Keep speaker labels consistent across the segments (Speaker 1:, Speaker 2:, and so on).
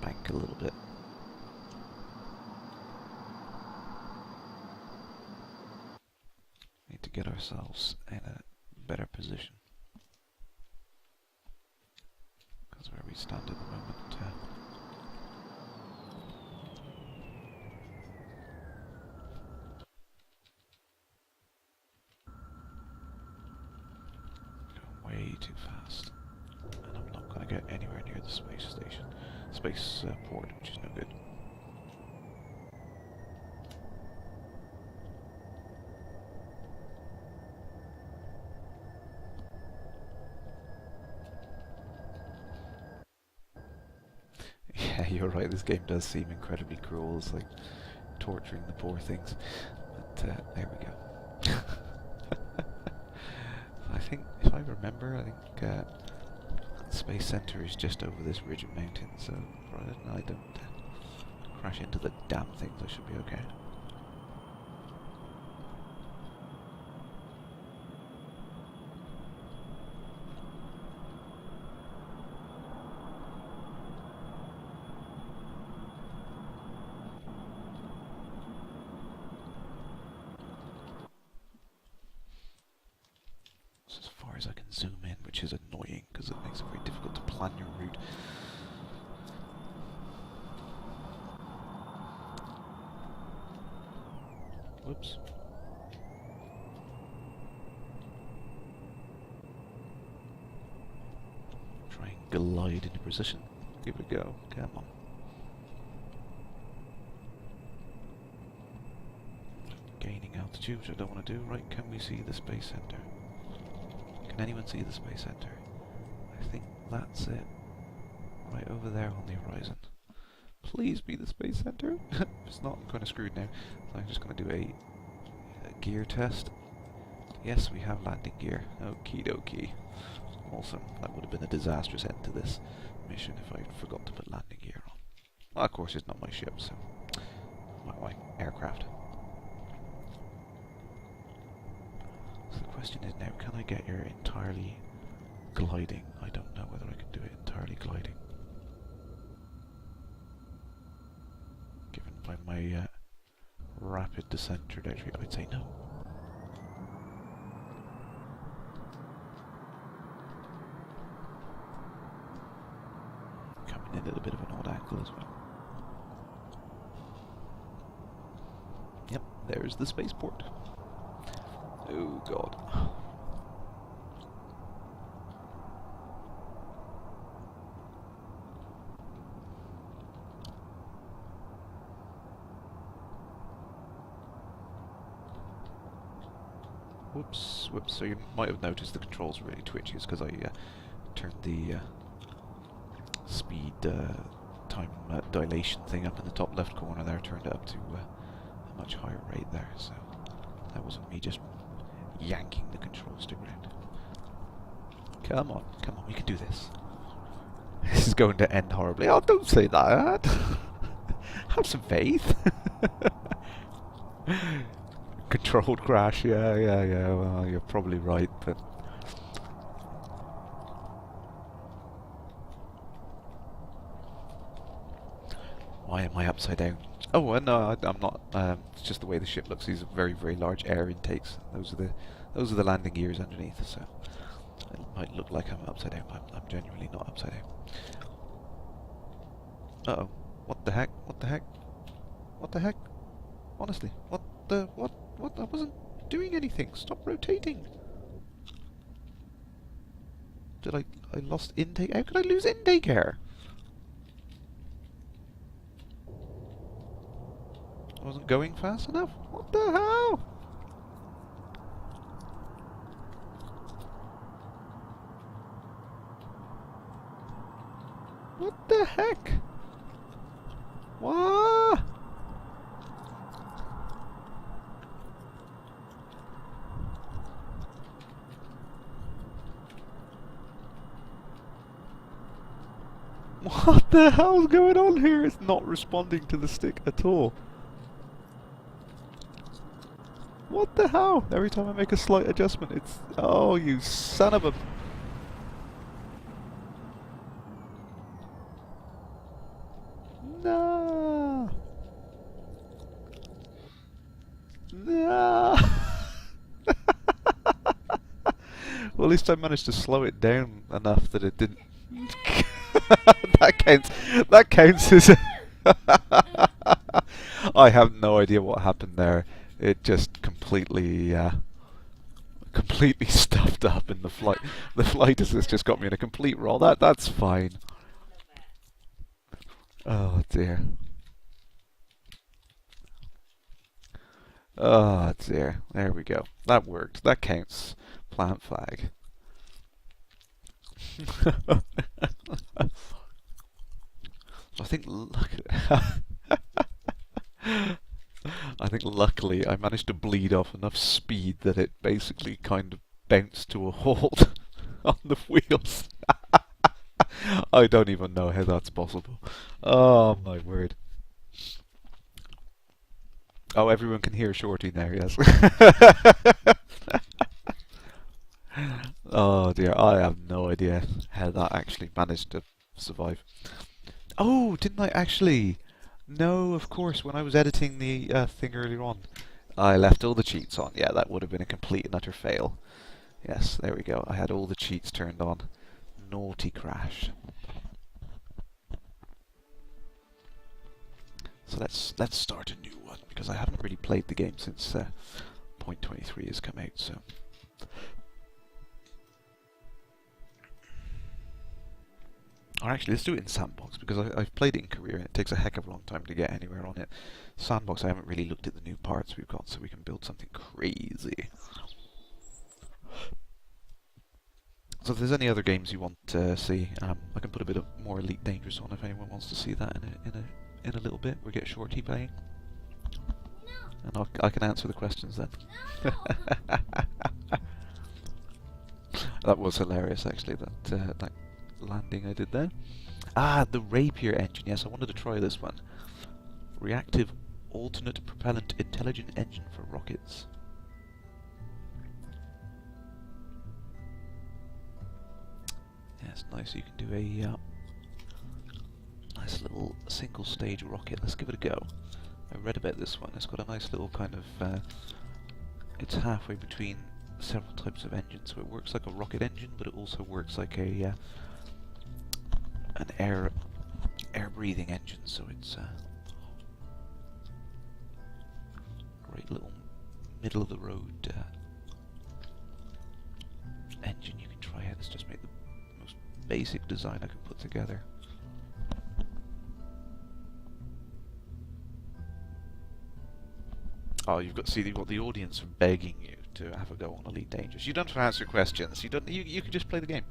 Speaker 1: bank a little bit. Need to get ourselves in a better position. Because where we stand at the moment. Way too fast, and I'm not going to get anywhere near the space station, space port, which is no good. Yeah, you're right. This game does seem incredibly cruel. It's like torturing the poor things. But there we go. I think, if I remember, I think the Space Center is just over this ridge of mountains, so provided I don't crash into the damn things, I should be okay. As far as I can zoom in, which is annoying because it makes it very difficult to plan your route. Whoops. Try and glide into position. Here we go. Come on. Gaining altitude, which I don't want to do. Right, can we see the Space Center? Can anyone see the Space Center? I think that's it. Right over there on the horizon. Please be the Space Center. If it's not, I'm kind of screwed now. So I'm just going to do a gear test. Yes, we have landing gear. Okie dokie. Awesome. That would have been a disastrous end to this mission if I forgot to put landing gear on. Well, of course, it's not my ship, so my aircraft. So the question is now, can I get here entirely gliding? I don't know whether I can do it entirely gliding. Given by my rapid descent trajectory, I'd say no. Coming in at a bit of an odd angle as well. Yep, there's the spaceport. Oh god. Whoops, whoops. So you might have noticed the controls are really twitchy. It's because I turned the speed time dilation thing up in the top left corner there, turned it up to a much higher rate there, so that wasn't me just yanking the control stick around. Come on, we can do this. This is going to end horribly. Oh, don't say that. Have some faith. Controlled crash, yeah, well, you're probably right, but... Why am I upside down? Oh, no, I'm not. It's just the way the ship looks. These are very, very large air intakes. Those are the landing gears underneath, so it might look like I'm upside down, but I'm genuinely not upside down. Uh-oh. What the heck? What the heck? What the heck? Honestly, what? I wasn't doing anything. Stop rotating. Did I lost intake? How could I lose intake air? I wasn't going fast enough? What the hell? What the heck? What? What the hell's going on here? It's not responding to the stick at all. What the hell? Every time I make a slight adjustment, it's... Oh, you son of a... No! No! Well, at least I managed to slow it down enough that it didn't. That counts. That counts as. I have no idea what happened there. It just completely, completely stuffed up in the flight. The flight assist just got me in a complete roll. That's fine. Oh dear. Oh dear. There we go. That worked. That counts. Plant flag. I think I think luckily I managed to bleed off enough speed that it basically kind of bounced to a halt on the wheels. I don't even know how that's possible. Oh my word. Oh, everyone can hear Shorty now, yes. Oh dear, I have no idea how that actually managed to survive. Oh, didn't I actually? No, of course, when I was editing the thing earlier on, I left all the cheats on. Yeah, that would have been a complete and utter fail. Yes, there we go. I had all the cheats turned on. Naughty Crash. So let's start a new one, because I haven't really played the game since 0.23 has come out, so... Or actually, let's do it in Sandbox, because I've played it in career and it takes a heck of a long time to get anywhere on it. Sandbox, I haven't really looked at the new parts we've got, so we can build something crazy. So if there's any other games you want to see, I can put a bit of more Elite Dangerous on if anyone wants to see that in a little bit. We'll get Shorty playing. And I can answer the questions then. That was hilarious, actually, that landing I did there. Ah, the Rapier engine. Yes, I wanted to try this one. Reactive alternate propellant intelligent engine for rockets. Yes, nice. You can do a nice little single stage rocket. Let's give it a go. I read about this one. It's got a nice little kind of... it's halfway between several types of engines, so it works like a rocket engine, but it also works like a an air breathing engine. So it's a great little middle of the road engine you can try out. Let's just make the most basic design I can put together. Oh, you've got the audience begging you to have a go on Elite Dangerous. You don't have to answer questions. You can just play the game.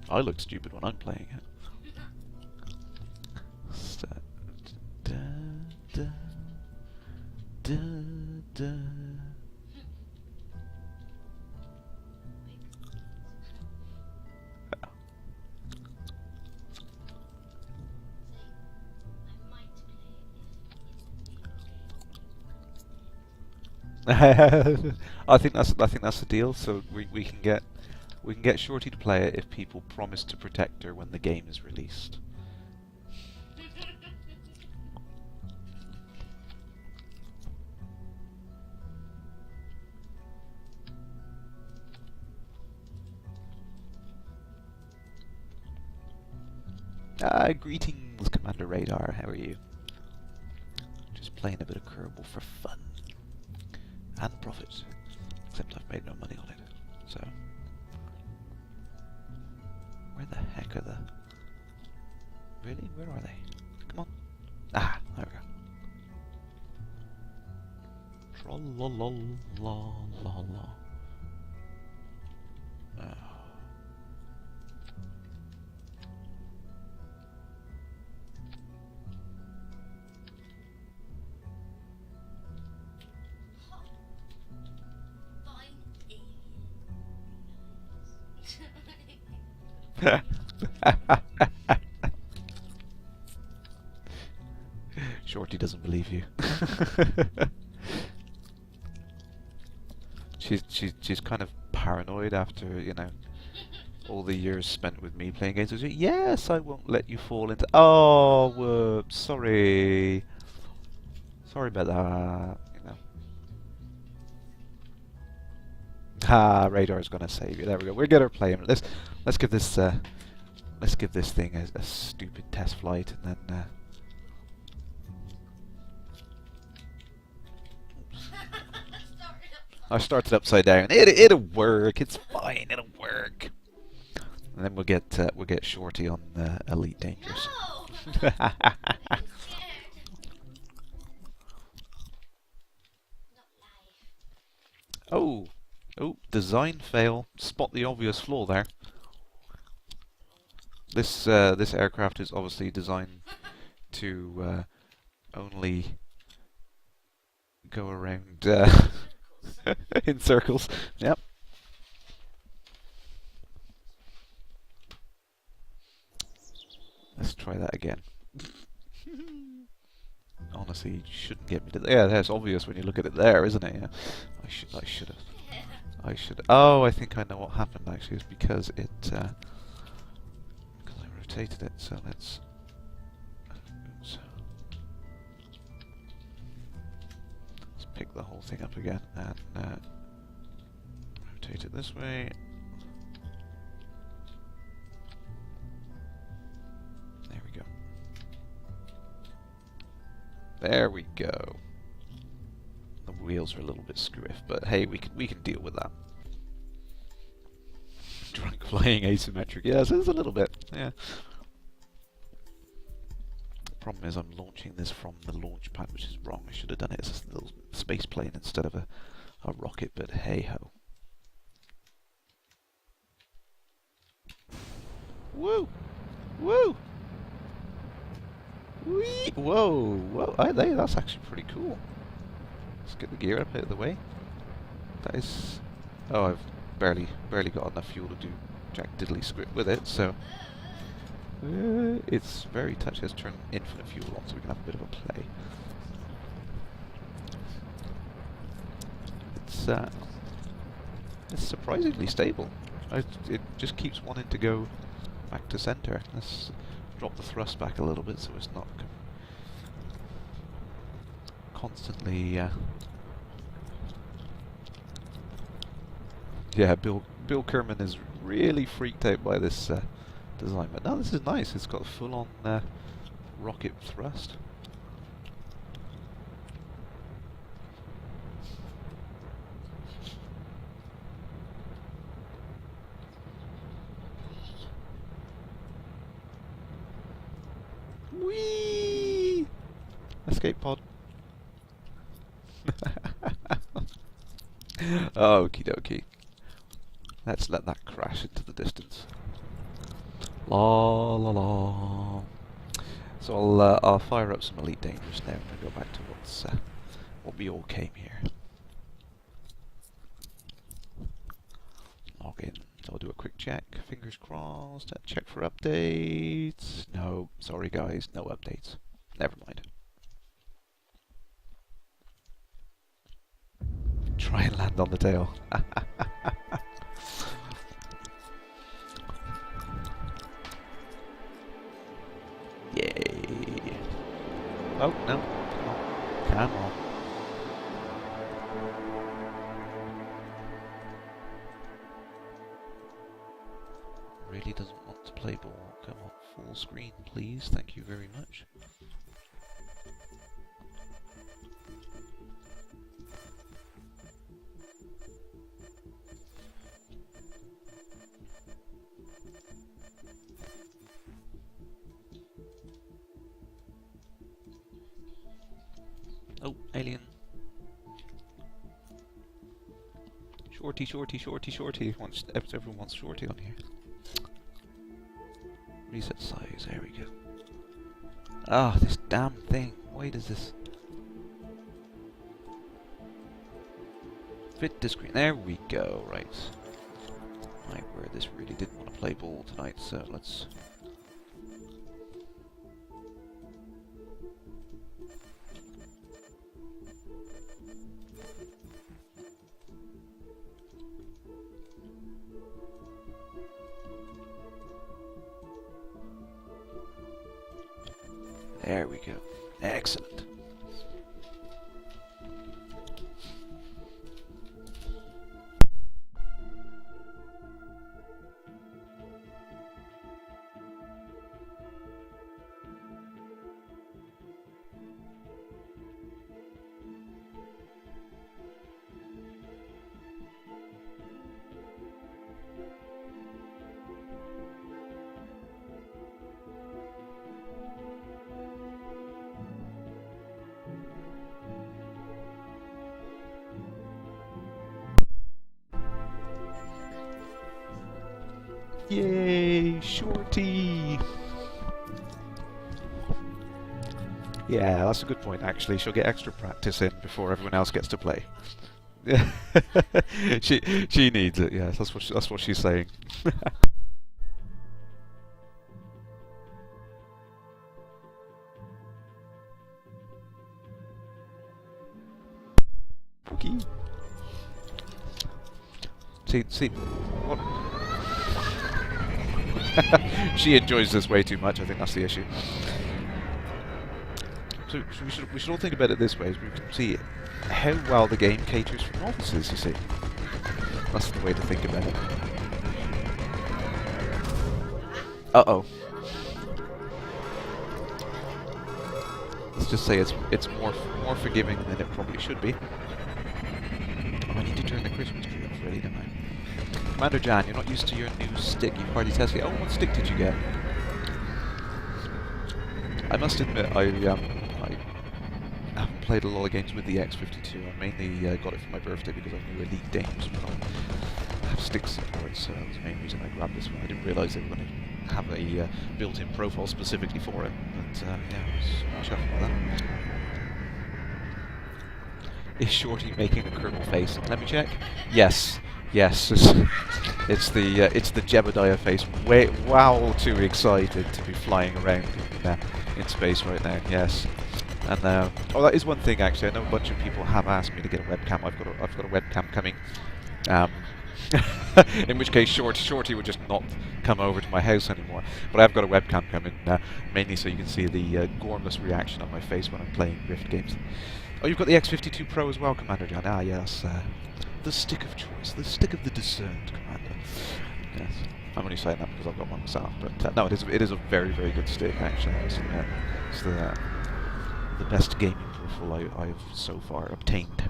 Speaker 1: I look stupid when I'm playing it. I think that's the deal. So we can get Shorty to play it if people promise to protect her when the game is released. Greetings, Commander Radar. How are you? Just playing a bit of Kerbal for fun and profit. Except I've made no money on it. So, where the heck are the? Really? Where are they? Come on. Ah, there we go. Tra-la-la-la-la-la. Shorty doesn't believe you. She's kind of paranoid after, you know, all the years spent with me playing games with you. Yes, I won't let you fall into... Oh, whoops, sorry. Sorry about that, you know. Ah, Radar's gonna save you. There we go. We're gonna play him. Let's give this thing a stupid test flight, and then I started upside down. It'll work. It's fine. It'll work. And then we'll get Shorty on Elite Dangerous.
Speaker 2: No!
Speaker 1: Oh, design fail. Spot the obvious flaw there. This aircraft is obviously designed to only go around in circles. Yep. Let's try that again. Honestly, you shouldn't get me to... Yeah, that's obvious when you look at it there, isn't it? Yeah. I should... Oh, I think I know what happened, actually. It's because it... because I rotated it, so let's... Oops. Let's pick the whole thing up again, and rotate it this way. There we go. There we go. The wheels are a little bit screwiff, but hey, we can deal with that. Drunk flying asymmetric. Yes, it's a little bit. Yeah. Problem is, I'm launching this from the launch pad, which is wrong. I should have done it as a little space plane instead of a rocket. But hey ho. Woo! Woo! Whee! Whoa! Whoa! That's actually pretty cool. Let's get the gear up out of the way. That is... Oh, I've barely got enough fuel to do jack diddly script with it, so... it's very touchy. Let's turn infinite fuel on so we can have a bit of a play. It's surprisingly stable. It just keeps wanting to go back to center. Let's drop the thrust back a little bit so it's not constantly... Yeah, Bill Kerman is really freaked out by this design, but no, this is nice. It's got a full-on rocket thrust. Whee! Escape pod. Okie dokie. Let's let that crash into the distance. La la la. So I'll fire up some Elite Dangerous now and go back to what we all came here. Log in. I'll do a quick check. Fingers crossed. Check for updates. No, sorry guys, no updates. Never mind. Try and land on the tail. Yay. Oh, no. Come on. Really doesn't want to play ball. Come on, full screen, please. Thank you very much. Oh, alien. Shorty, shorty, shorty, shorty. Everyone wants shorty on here. Reset size, there we go. Ah, this damn thing. Why does this... Fit the screen. There we go, right. Right, where this really didn't want to play ball tonight, so let's... There we go. Excellent. Yay, Shorty! Yeah, that's a good point, actually. She'll get extra practice in before everyone else gets to play. she needs it, yes, that's what she's saying. Pookie. See, what? She enjoys this way too much, I think that's the issue. So we should all think about it this way, as we can see how well the game caters for novices, you see. That's the way to think about it. Uh-oh. Let's just say it's more forgiving than it probably should be. Oh, I need to turn the Christmas tree up, Freddy, don't I? Commander Jan, you're not used to your new stick. You've hardly tested it. Oh, what stick did you get? I must admit, I haven't played a lot of games with the X52. I mainly got it for my birthday because I knew Elite games would not have stick support, so that was the main reason I grabbed this one. I didn't realise they were going to have a built-in profile specifically for it, but yeah, I was chuffed by that. Is Shorty making a Colonel face? Let me check. Yes. Yes, it's the Jebediah face. Wow, too excited to be flying around in space right now. Yes, and oh, that is one thing actually. I know a bunch of people have asked me to get a webcam. I've got a webcam coming. In which case, Shorty would just not come over to my house anymore. But I've got a webcam coming, mainly so you can see the gormless reaction on my face when I'm playing Rift games. Oh, you've got the X52 Pro as well, Commander John. Ah, yes. The stick of choice, the stick of the discerned, Commander. Yes, I'm only saying that because I've got one myself, but no, it is a very, very good stick actually. It's the best gaming peripheral I've so far obtained.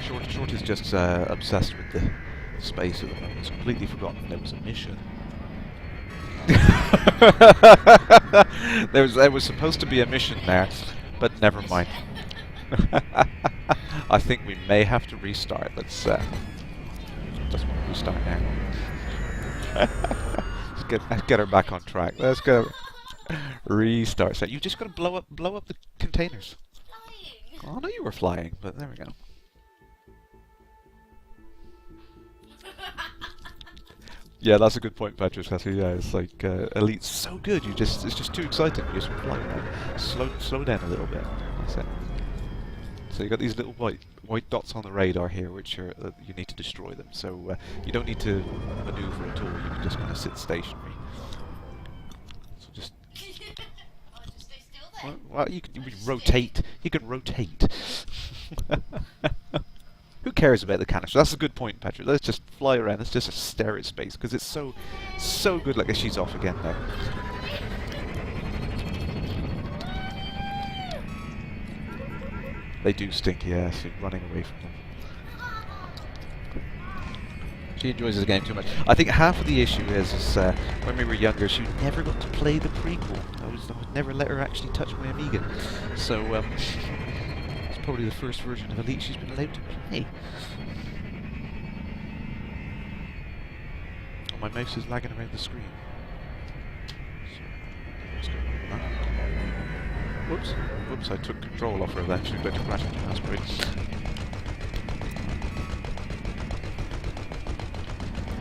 Speaker 1: Short is just obsessed with the space at the moment. He's completely forgotten there was a mission. there was supposed to be a mission there, but never mind. I think we may have to restart. Let's just want to restart now. Let's get her back on track. Let's go. Restart. So you just got to blow up the containers. Oh, I know you were flying, but there we go. Yeah, that's a good point, Patrick. Yeah, it's like Elite's so good. It's just too exciting. You just fly around. Slow down a little bit. That's it. So you got these little white dots on the radar here, which are you need to destroy them. So you don't need to maneuver at all. You can just kind of sit stationary. So just.
Speaker 2: I'll just stay still then.
Speaker 1: Well, you can rotate. You can rotate. Who cares about the canister? That's a good point, Patrick. Let's just fly around. Let's just stare at space because it's so good. Like she's off again now. They do stink, yeah, so running away from them. She enjoys this game too much. I think half of the issue is when we were younger, she never got to play the prequel. I would never let her actually touch my Amiga. So, it's probably the first version of Elite she's been allowed to play. Oh, my mouse is lagging around the screen. Whoops, I took control off her then. She was about to crash into an asteroid.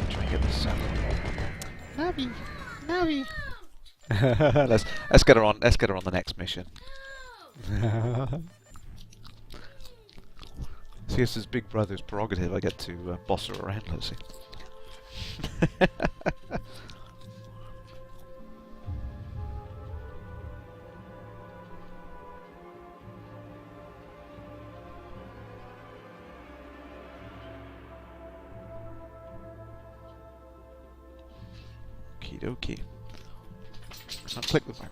Speaker 1: Try and get this Navi. Let's get her on the next mission. See, this is Big Brother's prerogative. I get to boss her around, let's see. Okie dokie. Can't click the mouse.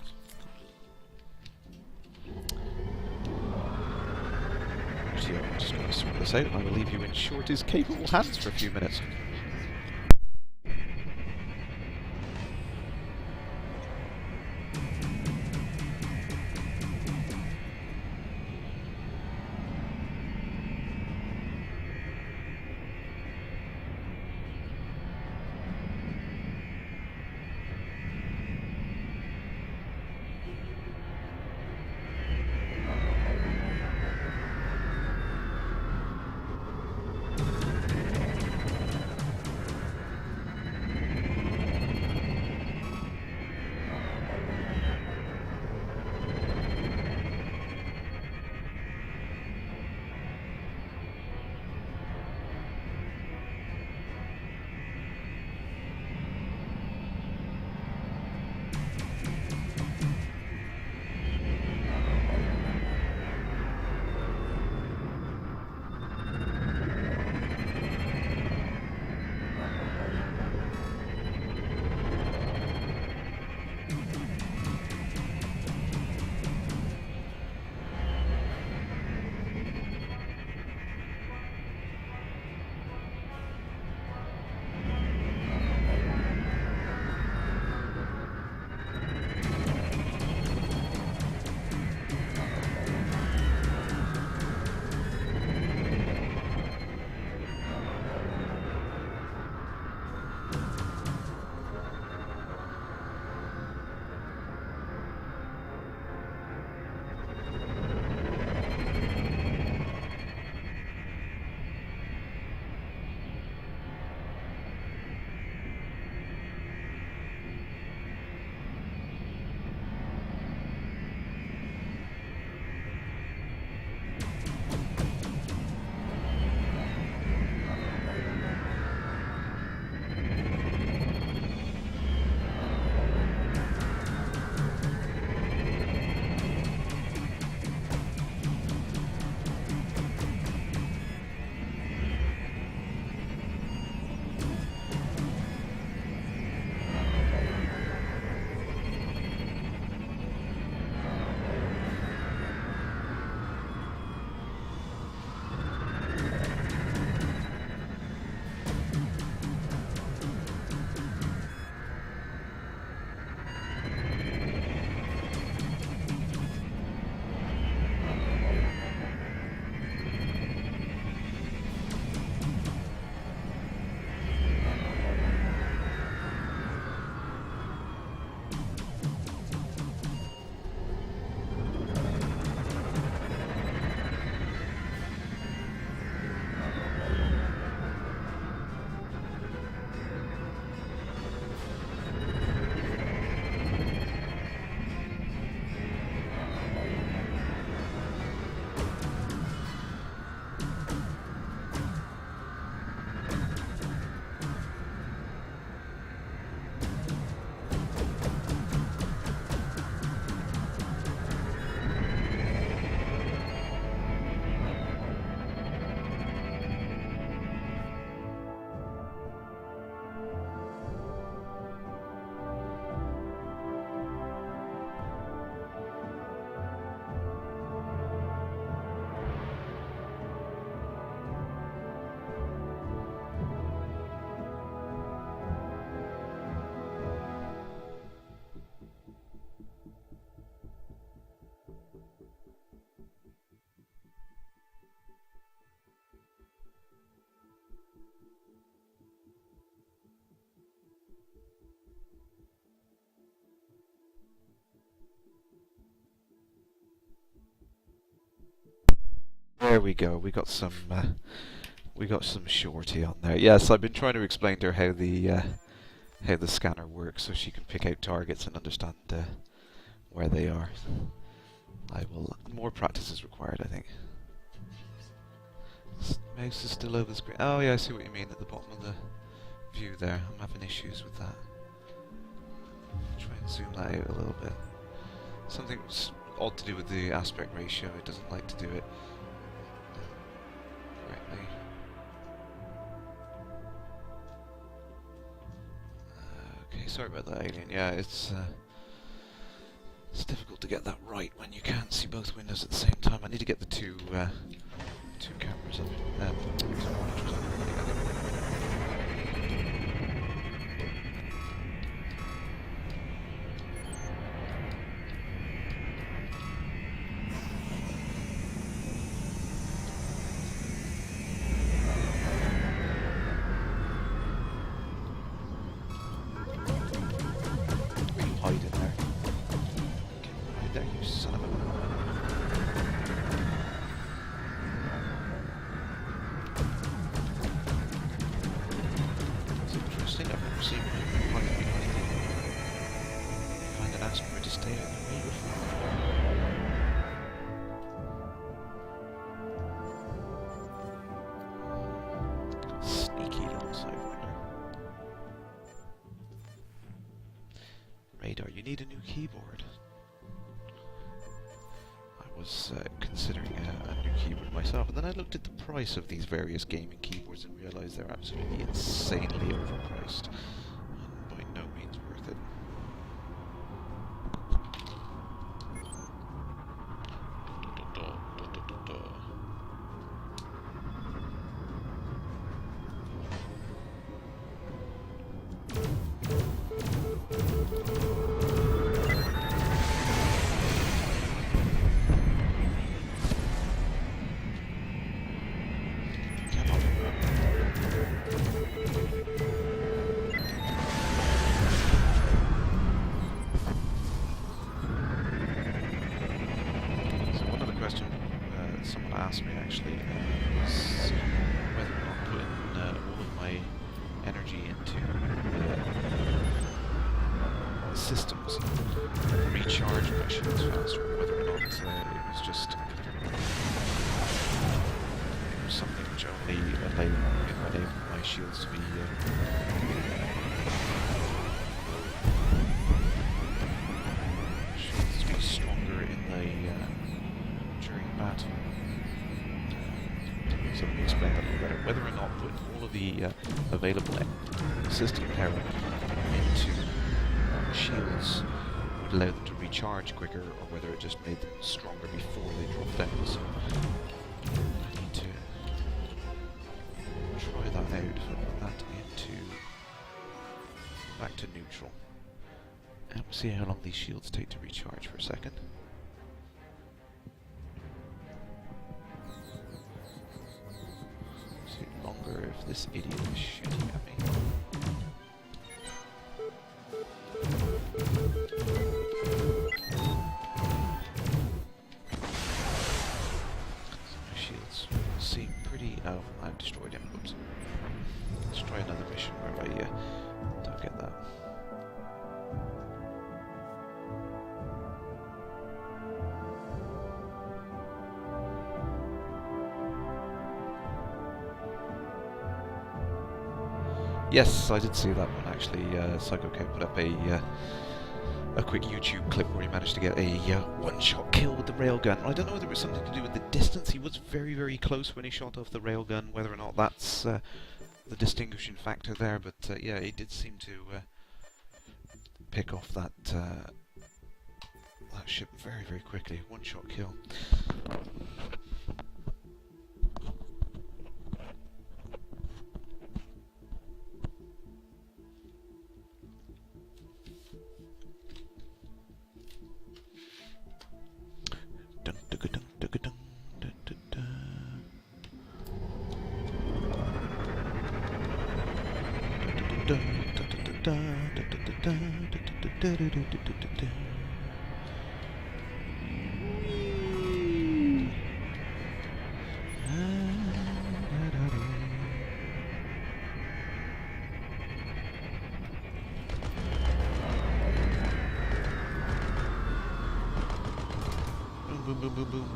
Speaker 1: Actually, I'm just going to sort this out and I will leave you in Shorty's capable hands for a few minutes. There we go. We got some Shorty on there. Yes, I've been trying to explain to her how the scanner works, so she can pick out targets and understand where they are. I will. More practice is required, I think. Mouse is still over the screen. Oh yeah, I see what you mean at the bottom of the view there. I'm having issues with that. Try and zoom that out a little bit. Something's odd to do with the aspect ratio. It doesn't like to do it correctly. Okay, sorry about that, Alien. Yeah, it's difficult to get that right when you can't see both windows at the same time. I need to get the two cameras up. Two monitors up and running, I think. Hide in there. Hide there, you son of a... It's interesting, I've never seen one hide behind an asteroid to stay out of the way before. Sneaky little sidewinder. Radar, you need a new keyboard. I was considering a new keyboard myself, and then I looked at the price of these various gaming keyboards and realised they're absolutely insanely overpriced, and by no means worth it. Someone asked me actually was whether or not putting all of my energy into systems recharge my shields faster, or whether or not it was just something which only enabled my shields to be stronger in the during battle. So let me explain that a little better. Whether or not putting all of the available system power into shields would allow them to recharge quicker, or whether it just made them stronger before they dropped down. So I need to try that out. Put that into back to neutral, and we'll see how long these shields take to recharge for a second. Longer if this idiot is shooting at me. So my shields seem pretty... Oh, I've destroyed him. Oops. Let's try another mission where I don't get that. Yes, I did see that one actually. Psycho Cat put up a quick YouTube clip where he managed to get a one-shot kill with the railgun. I don't know whether it was something to do with the distance. He was very, very close when he shot off the railgun, whether or not that's the distinguishing factor there, but yeah, he did seem to pick off that ship very, very quickly. One-shot kill. Boom, boom, boom, boom.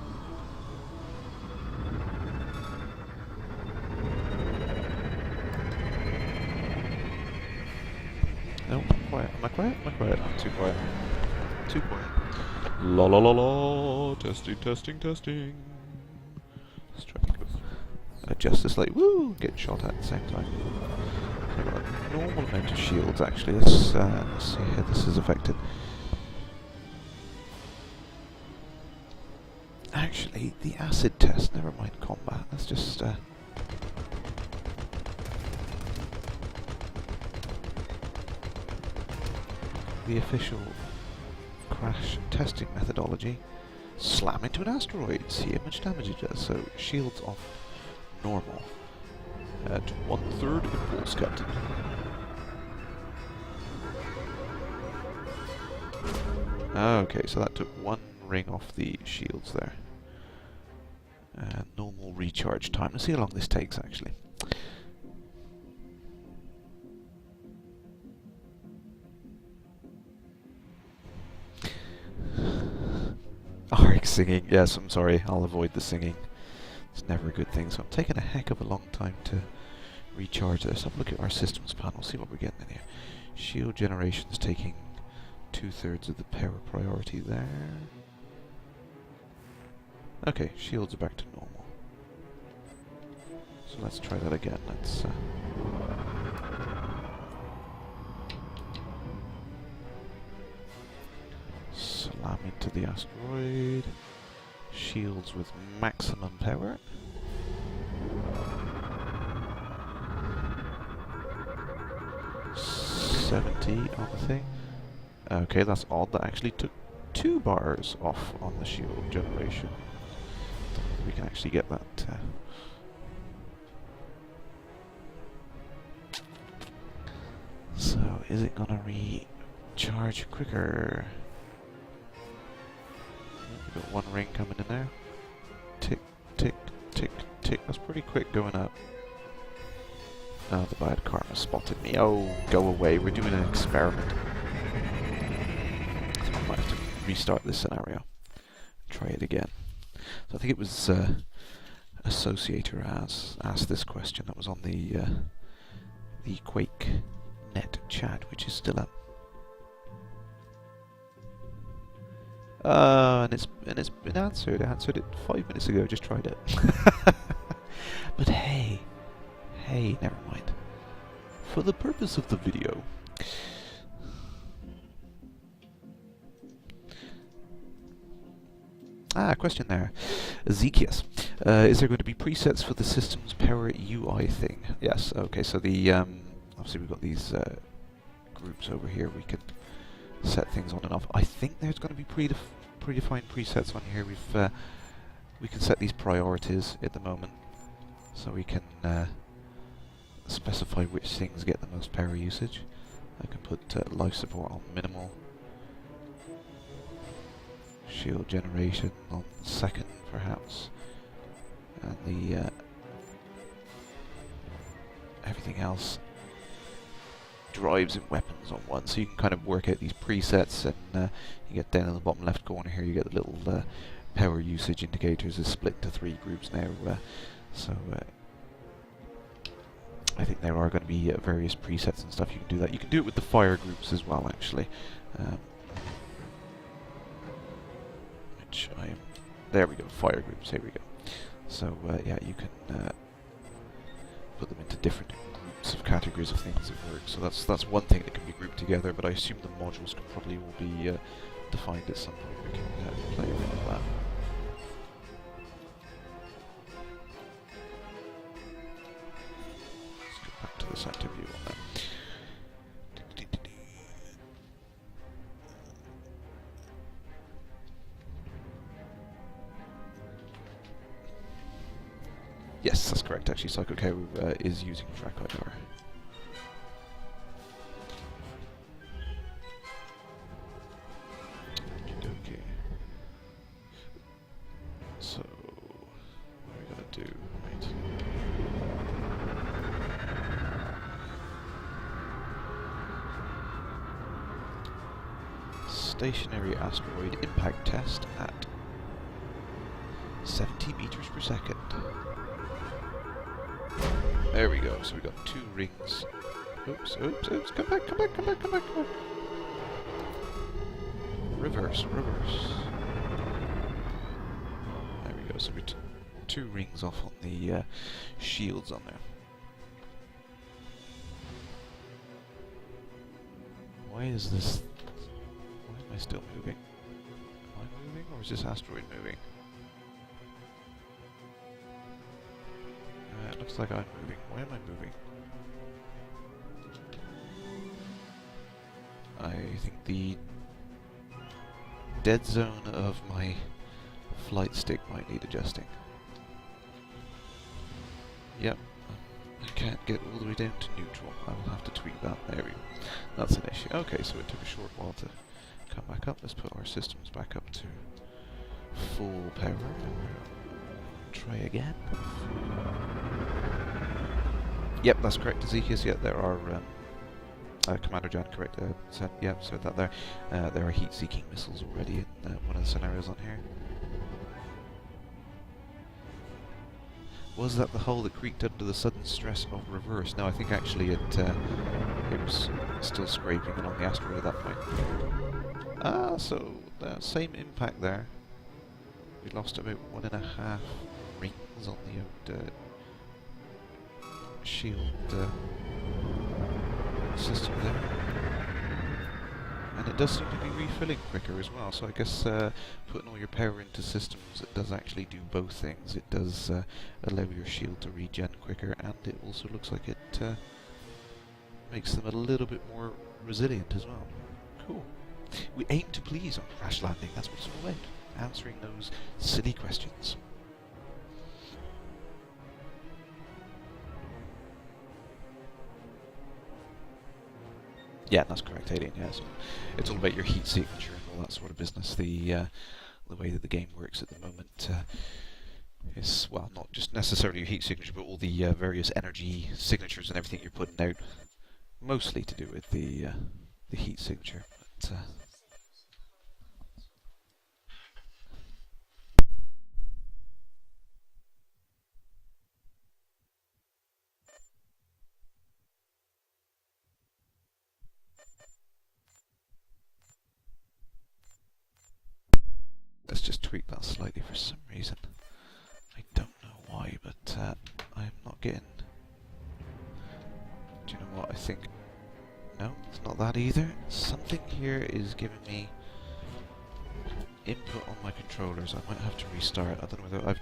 Speaker 1: No, quiet. Am I quiet? Am I quiet? Too quiet. Too quiet. La la la la. Testing, testing, testing. Let's try to adjust this like, woo, get shot at the same time. So I've got a normal amount of shields actually. Let's see how this is affected. Actually, the acid test, never mind combat. Let's just the official crash testing methodology. Slam into an asteroid, see how much damage it does. So shields off normal at 1/3 impulse cut. Okay, so that took one ring off the shields there. Normal recharge time. Let's see how long this takes actually. Arc singing. Yes, I'm sorry. I'll avoid the singing. It's never a good thing. So I'm taking a heck of a long time to recharge this. Have a look at our systems panel. See what we're getting in here. Shield generation is taking 2/3 of the power priority there. Okay, shields are back to normal. So let's try that again. Let's slam into the asteroid. Shields with maximum power. $70 on the thing. Okay, that's odd. That actually took 2 bars off on the shield generation. Don't know if we can actually get that. So, is it gonna recharge quicker? We've got one ring coming in there. Tick, tick, tick, tick. That's pretty quick going up. Oh, the bad karma spotted me. Oh, go away. We're doing an experiment. So I might have to restart this scenario. Try it again. So I think it was Associator asked this question. That was on the Quake net chat, which is still up. And it's been answered. I answered it 5 minutes ago. Just tried it. But hey, never mind. For the purpose of the video, question there. Ezekias. Is there going to be presets for the system's power UI thing? Yes. Okay. So the obviously we've got these groups over here. We can set things on and off. I think there's going to be predefined presets on here. We can set these priorities at the moment, so we can specify which things get the most power usage. I can put life support on minimal, shield generation on second perhaps, and the everything else, drives and weapons on 1. So you can kind of work out these presets, and you get down in the bottom left corner here, you get the little power usage indicators is split into 3 groups now. So I think there are going to be various presets and stuff you can do that. You can do it with the fire groups as well, actually. Which I am. There we go, fire groups. Here we go. So yeah, you can put them into different groups of categories of things that work. So that's one thing that can be grouped together. But I assume the modules can probably will be defined at some point. We can play around with that. Back to the center view on that. Yes, that's correct. Actually, Psycho Cow is using track IR. Okay. So, what are we gonna do? Right. Stationary asteroid impact test at 70 meters per second. There we go. So we got 2 rings. Oops, oops, oops. Come back, come back, come back, come back, come back. Reverse, reverse. There we go. So we 2 rings off on the shields on there. Why is this... Why am I still moving? Am I moving, or is this asteroid moving? It looks like I'm moving. Why am I moving? I think the dead zone of my flight stick might need adjusting. Yep, I can't get all the way down to neutral. I will have to tweak that. There we go. That's an issue. Okay, so it took a short while to come back up. Let's put our systems back up to full power. Try again. Yep, that's correct, Ezekiel. Yeah, there are Commander Jan, correct. Said, yeah, so that there are heat-seeking missiles already in one of the scenarios on here. Was that the hull that creaked under the sudden stress of reverse? No, I think actually it was still scraping along the asteroid at that point. Ah, so same impact there. We lost about 1.5 rings on the old shield system there. And it does seem to be refilling quicker as well, so I guess putting all your power into systems, it does actually do both things. It does allow your shield to regen quicker, and it also looks like it makes them a little bit more resilient as well. Cool. We aim to please on Crash Landing, that's what it's all about. Answering those silly questions. Yeah, that's correct, Alien. Yeah, so it's all about your heat signature and all that sort of business. The way that the game works at the moment is, well, not just necessarily your heat signature, but all the various energy signatures and everything you're putting out, mostly to do with the heat signature. But, let's just tweak that slightly for some reason. I don't know why, but I'm not getting... Do you know what, I think... No, it's not that either. Something here is giving me input on my controllers. I might have to restart. I don't know whether... I've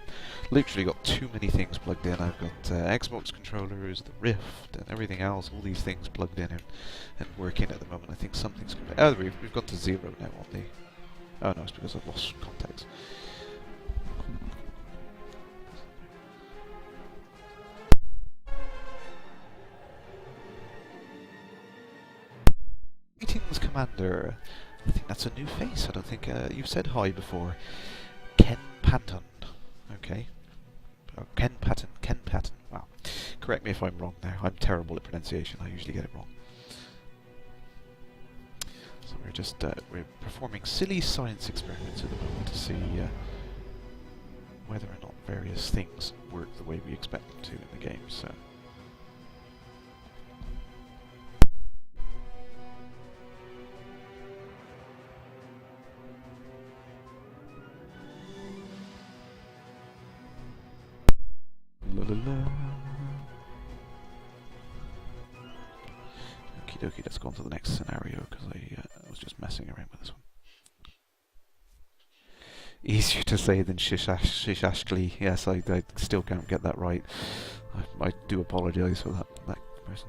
Speaker 1: literally got too many things plugged in. I've got Xbox controllers, the Rift, and everything else. All these things plugged in and working at the moment. I think something's... Oh, we've gone to 0 now on the... Oh no, it's because I've lost contacts. Greetings, Commander. I think that's a new face. I don't think you've said hi before. Ken Patton. Okay. Oh, Ken Patton. Ken Patton. Wow. Correct me if I'm wrong there. I'm terrible at pronunciation. I usually get it wrong. So we're just we're performing silly science experiments at the moment to see whether or not various things work the way we expect them to in the game. So. La la la. Okie dokie, let's go on to the next scenario because I was just messing around with this one. Easier to say than Shishashkli. Yes, I still can't get that right. I do apologise for that person.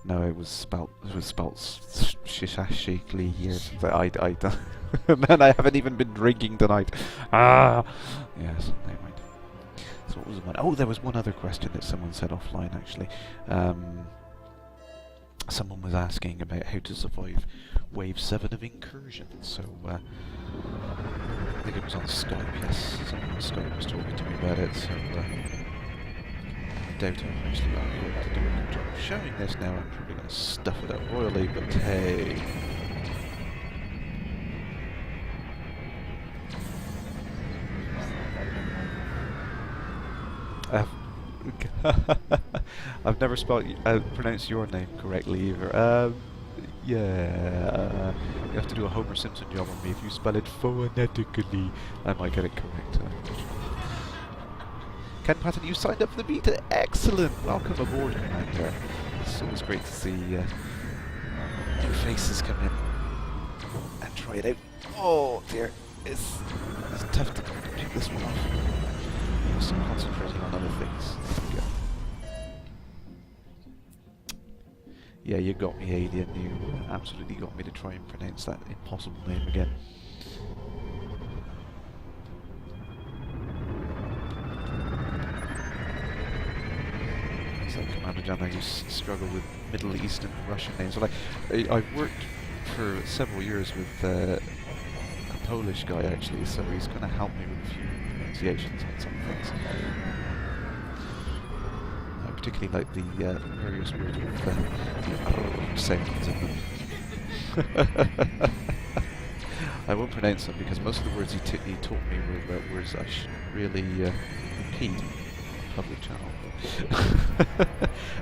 Speaker 1: No, it was spelt Shishashkli here. But I don't. Man, I haven't even been drinking tonight. Ah, yes. Never mind. So what was the one? Oh, there was one other question that someone said offline actually. Someone was asking about how to survive Wave 7 of Incursion. So I think it was on Skype. Yes, someone on Skype was talking to me about it. So I doubt I've actually got to do a good job of showing this now. I'm probably going to stuff it up royally, but hey. I've never pronounced your name correctly either. Yeah, you have to do a Homer Simpson job on me. If you spell it phonetically, I might get it correct. Ken Patton, you signed up for the beta. Excellent. Welcome aboard, Commander. It's always great to see new faces come in and try it out. Oh dear, it's tough to pick this one off. I'm still concentrating on other things. There we go. Yeah, you got me, Alien. You absolutely got me to try and pronounce that impossible name again. It's like Commander John, you struggle with Middle Eastern Russian names. So, like, I worked for several years with a Polish guy actually, so he's going to help me with a few pronunciations on some things. I particularly like the various words with the sounds in them. I won't pronounce them because most of the words he taught me were words I shouldn't really repeat on a public channel.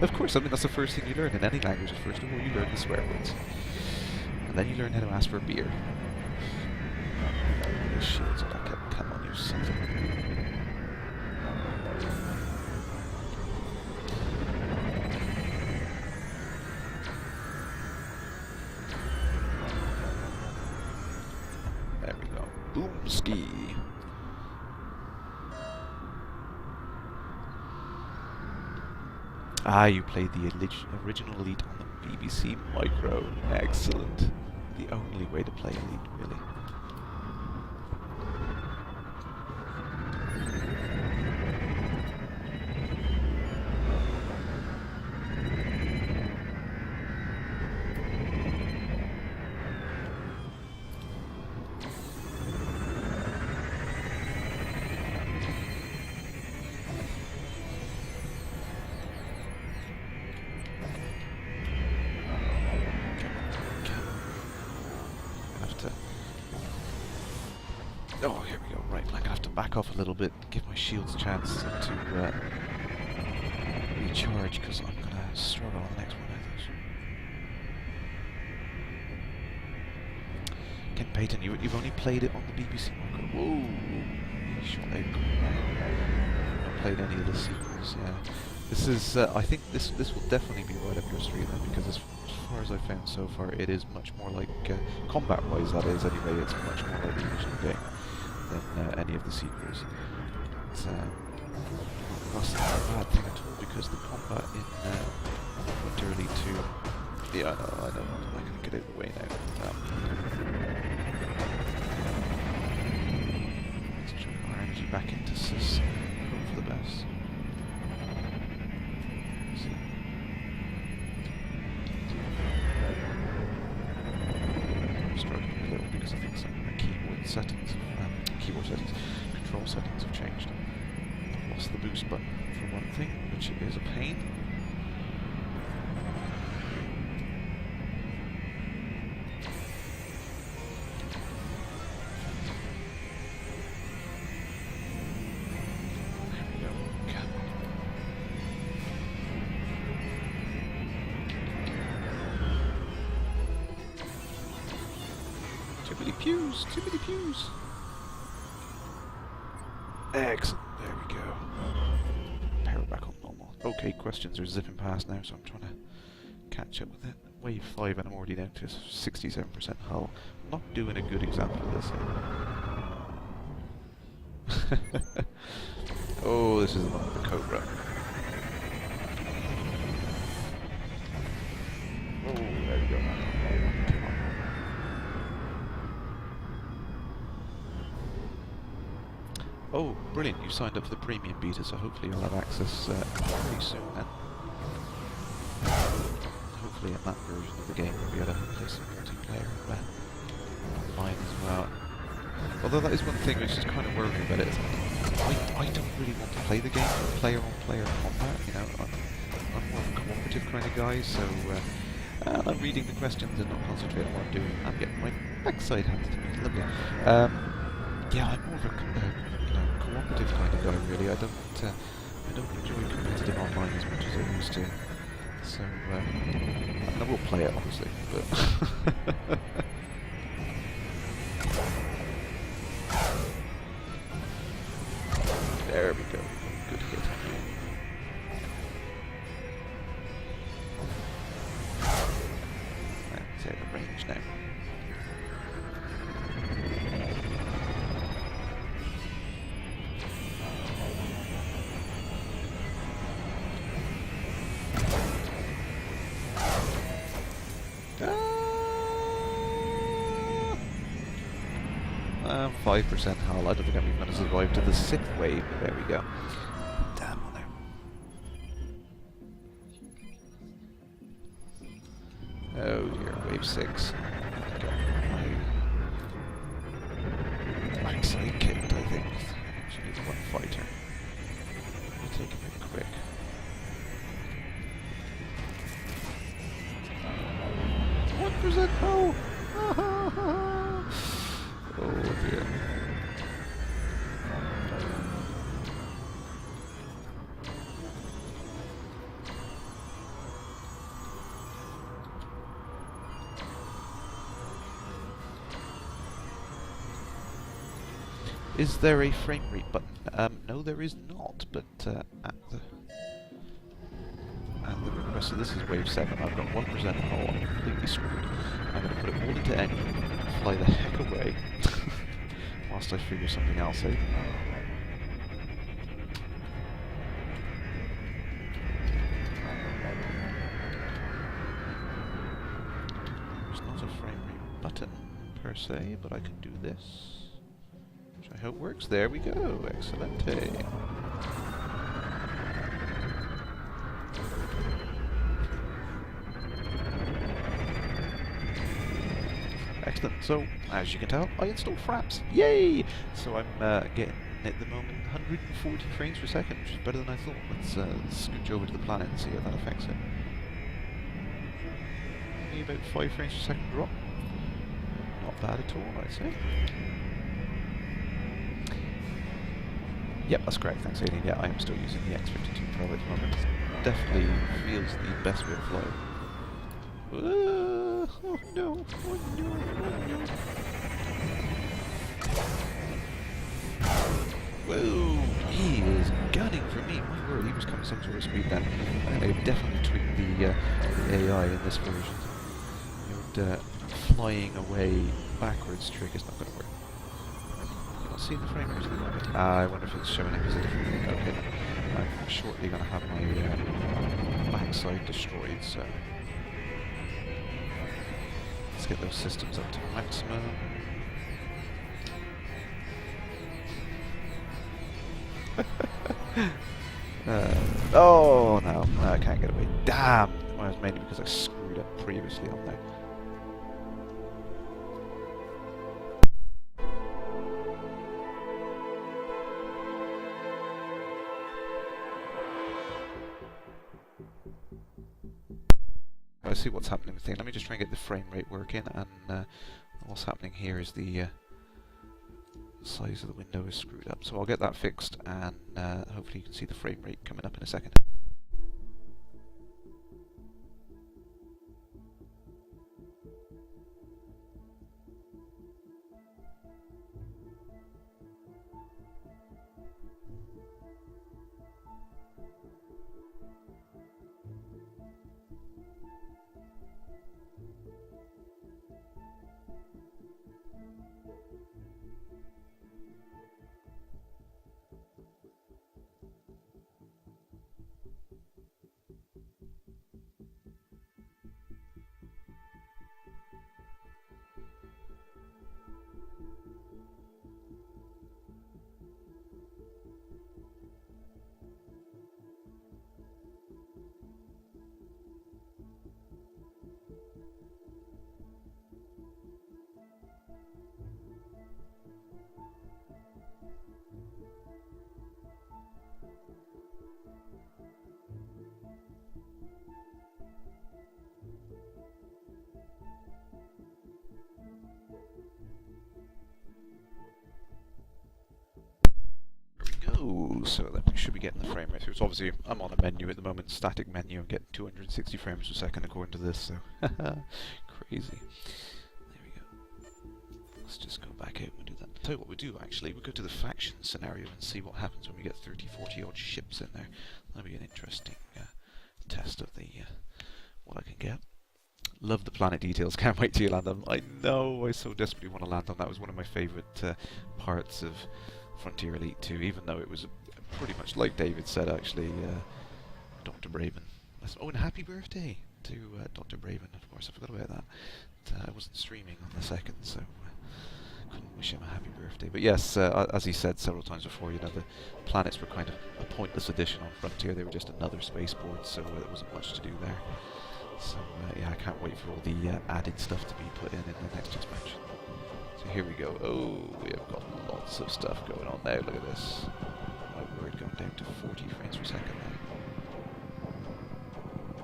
Speaker 1: Of course, I mean that's the first thing you learn in any language. First of all, you learn the swear words, and then you learn how to ask for a beer. Shields are like, come on, you son of a... There we go. Boomski. Ah, you played the original Elite on the BBC Micro. Excellent. The only way to play Elite, really. Oh, here we go. Right, I'm going to have to back off a little bit, give my shields a chance to recharge, because I'm going to struggle on the next one, I think. Ken Payton, you've only played it on the BBC Micro. Whoa! He shot out. I've not played any of the sequels, yeah. This is, I think this will definitely be right up your street then, because as far as I've found so far, it is much more like, combat-wise that is anyway, it's much more like the original game than any of the sequels. It's not a bad thing at all, because the combat in Winter Elite 2... Yeah, I know, I'm going to get out of the way now. Let's turn our energy back into Sys. Hope for the best. I'm struggling a little because I think some of the keyboard settings, control settings have changed. I've lost the boost button for one thing, which is a pain. Too many pews! Excellent, there we go. Power back on normal. Okay, questions are zipping past now, so I'm trying to catch up with it. Wave 5 and I'm already down to 67% hull. I'm not doing a good example of this here. Oh, this is not the Cobra. Oh, there we go. Oh, brilliant, you signed up for the premium beta, so hopefully you'll have access pretty soon then. Hopefully in that version of the game we'll be able to play some multiplayer online as well. Although that is one thing which is kind of worrying about it. I don't really want to play the game for player-on-player combat, you know. I'm more of a cooperative kind of guy, so I'm reading the questions and not concentrating on what I'm doing. I'm getting my backside handed to me, it's lovely. Yeah, I'm more of a cooperative kind of guy, really. I don't enjoy competitive online as much as I used to. So, I mean, I will play it, obviously, but... There we go. Good hit on you. out of range now. Ah! 5% hull. I don't think I'm even going to survive to the 6th wave, but there we go. Damn on there. Oh dear, wave 6. Got my backside kicked, I think. Actually, need one fighter. I'll take him in quick. What percent? Oh! Oh dear. Is there a frame rate button? No, there is not, but at the request, so this is wave 7, I've got 1% hull, I'm completely screwed. I'm going to put it all into engine, fly the heck away, whilst I figure something else out. There's not a frame rate button, per se, but I can do this. Which I hope works. There we go. Excellente. Excellent. So, as you can tell, I installed fraps. Yay! So I'm getting, at the moment, 140 frames per second, which is better than I thought. Let's scooch over to the planet and see how that affects it. Only about 5 frames per second drop. Not bad at all, I'd say. Yep, that's correct, thanks Alien. Yeah, I am still using the X-5212 at the moment. Definitely feels the best way to fly. Oh no, oh no, oh no. Whoa, he is gunning for me. My word, he was coming some sort of speed then. I think they've definitely tweaked the AI in this version. The flying away backwards trick is not going to work. See the frame rate at the moment. I wonder if it's showing it as a different thing. Okay, I'm shortly going to have my backside destroyed, so let's get those systems up to maximum. Oh no, I can't get away. Damn! Well, it's mainly because I screwed up previously on there. I see what's happening with things. Let me just try and get the frame rate working, and what's happening here is the size of the window is screwed up. So I'll get that fixed, and hopefully you can see the frame rate coming up in a second. So that we should be getting the frame rate through. So obviously I'm on a menu at the moment, static menu, and getting 260 frames per second according to this, so crazy. There we go. Let's just go back out and do that. Tell you what we do actually, we go to the faction scenario and see what happens when we get 30, 40 odd ships in there. That'll be an interesting test of the what I can get. Love the planet details. Can't wait till you land them. I know. I so desperately want to land on that. It was one of my favourite parts of Frontier Elite 2, even though it was pretty much like David said, actually. Dr. Braven. Oh, and happy birthday to Dr. Braven, of course. I forgot about that. I wasn't streaming on the 2nd, so couldn't wish him a happy birthday. But yes, as he said several times before, you know, the planets were kind of a pointless addition on Frontier. They were just another spaceport, so there wasn't much to do there. So yeah, I can't wait for all the added stuff to be put in the next expansion. So here we go. Oh, we have got lots of stuff going on now. Look at this. My word, going down to 40 frames per second now.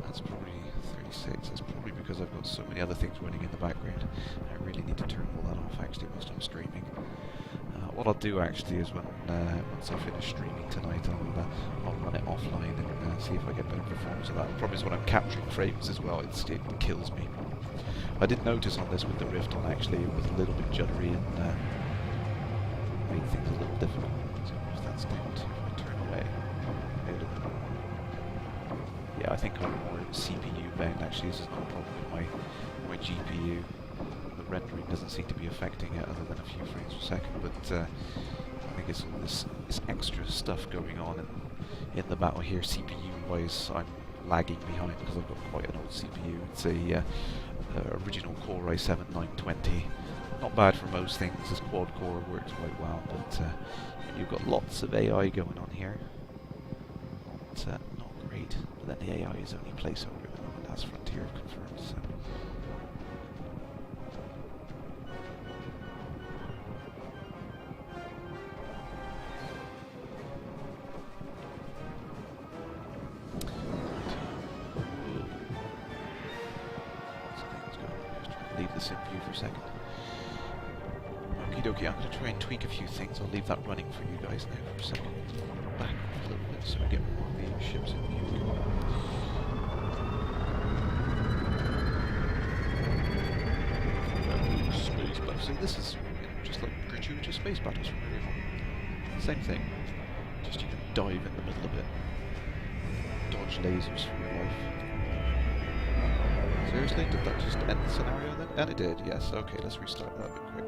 Speaker 1: That's probably 36. That's probably because I've got so many other things running in the background. I really need to turn all that off actually whilst I'm streaming. What I'll do actually is once I finish streaming tonight, I'll run it offline and see if I get better performance of that. The problem is when I'm capturing frames as well, it kills me. I did notice on this with the Rift on actually, it was a little bit juddery and made things a little difficult. So if that's down to, if I turn away out of the... Yeah, I think I'm more CPU bound actually. This is not a problem with my GPU. The rendering doesn't seem to be affecting it other than a few frames per second, but I think it's all this extra stuff going on in the battle here. CPU wise, I'm lagging behind because I've got quite an old CPU. It's a original Core i7-920. Not bad for most things. This quad core works quite well, but you've got lots of AI going on here. Not great, but then the AI is only placeholder at the moment, as Frontier have confirmed. So. Leave this in view for a second. Okie dokie, I'm going to try and tweak a few things. I'll leave that running for you guys now for a second. Back off a little bit so we get more of the ships in view going on. Space battle. See, this is just like gratuitous space battles from earlier on. Same thing. Just you can dive in the middle of it. Dodge lasers for your life. Seriously? Did that just end the scenario then? And it did, yes. Okay, let's restart that a bit quick.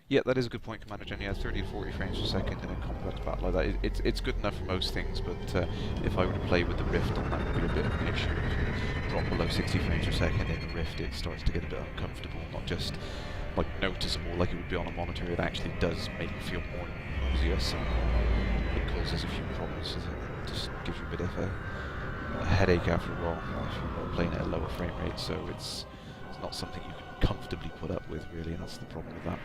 Speaker 1: Yeah, that is a good point, Commander Jen. Yeah, 30 to 40 frames per second in a complex battle like that. It's good enough for most things, but if I were to play with the Rift, then that would be a bit of an issue. If you drop below 60 frames per second in the Rift, it starts to get a bit uncomfortable, not just like noticeable like it would be on a monitor. It actually does make you feel more nauseous, and it causes a few problems. It just gives you a bit of a headache after a while if you're playing at a lower frame rate. So it's not something you can comfortably put up with, really, and that's the problem with that.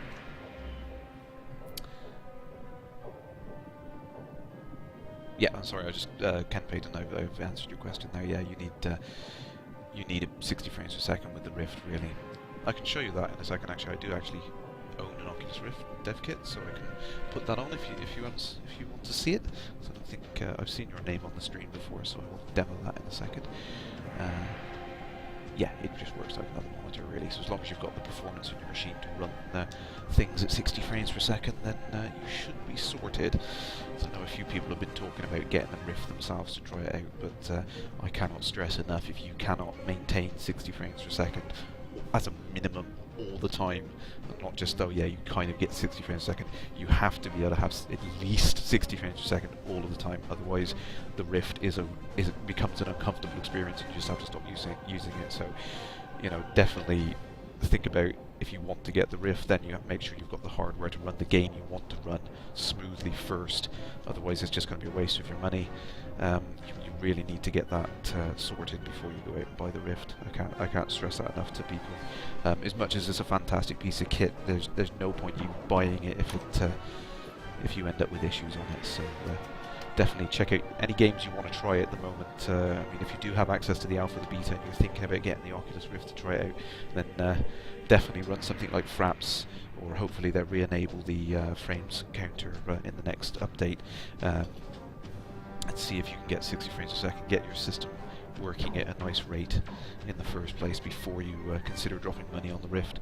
Speaker 1: Yeah, I'm sorry. I just Ken Payton. I've answered your question there. Yeah, you need 60 frames per second with the Rift. Really, I can show you that in a second. Actually, I do actually own an Oculus Rift dev kit, so I can put that on if you want to see it. So I don't think I've seen your name on the stream before, so I will demo that in a second. Yeah, it just works like another monitor really, so as long as you've got the performance in your machine to run things at 60 frames per second, then you should be sorted. So I know a few people have been talking about getting the Rift themselves to try it out, but I cannot stress enough, if you cannot maintain 60 frames per second as a minimum all the time, and not just, oh yeah, you kind of get 60 frames per second, you have to be able to have at least 60 frames per second all of the time, otherwise the Rift becomes an uncomfortable experience and you just have to stop using it. So, you know, definitely think about, if you want to get the Rift, then you have to make sure you've got the hardware to run the game you want to run smoothly first, otherwise it's just going to be a waste of your money. You really need to get that sorted before you go out and buy the Rift. I can't stress that enough to people. As much as it's a fantastic piece of kit, there's no point you buying it if you end up with issues on it. So definitely check out any games you want to try at the moment. I mean, if you do have access to the alpha, the beta, and you're thinking about getting the Oculus Rift to try it out, then definitely run something like Fraps, or hopefully they'll re-enable the frames counter in the next update. And see if you can get 60 frames per second, get your system working at a nice rate in the first place before you consider dropping money on the Rift.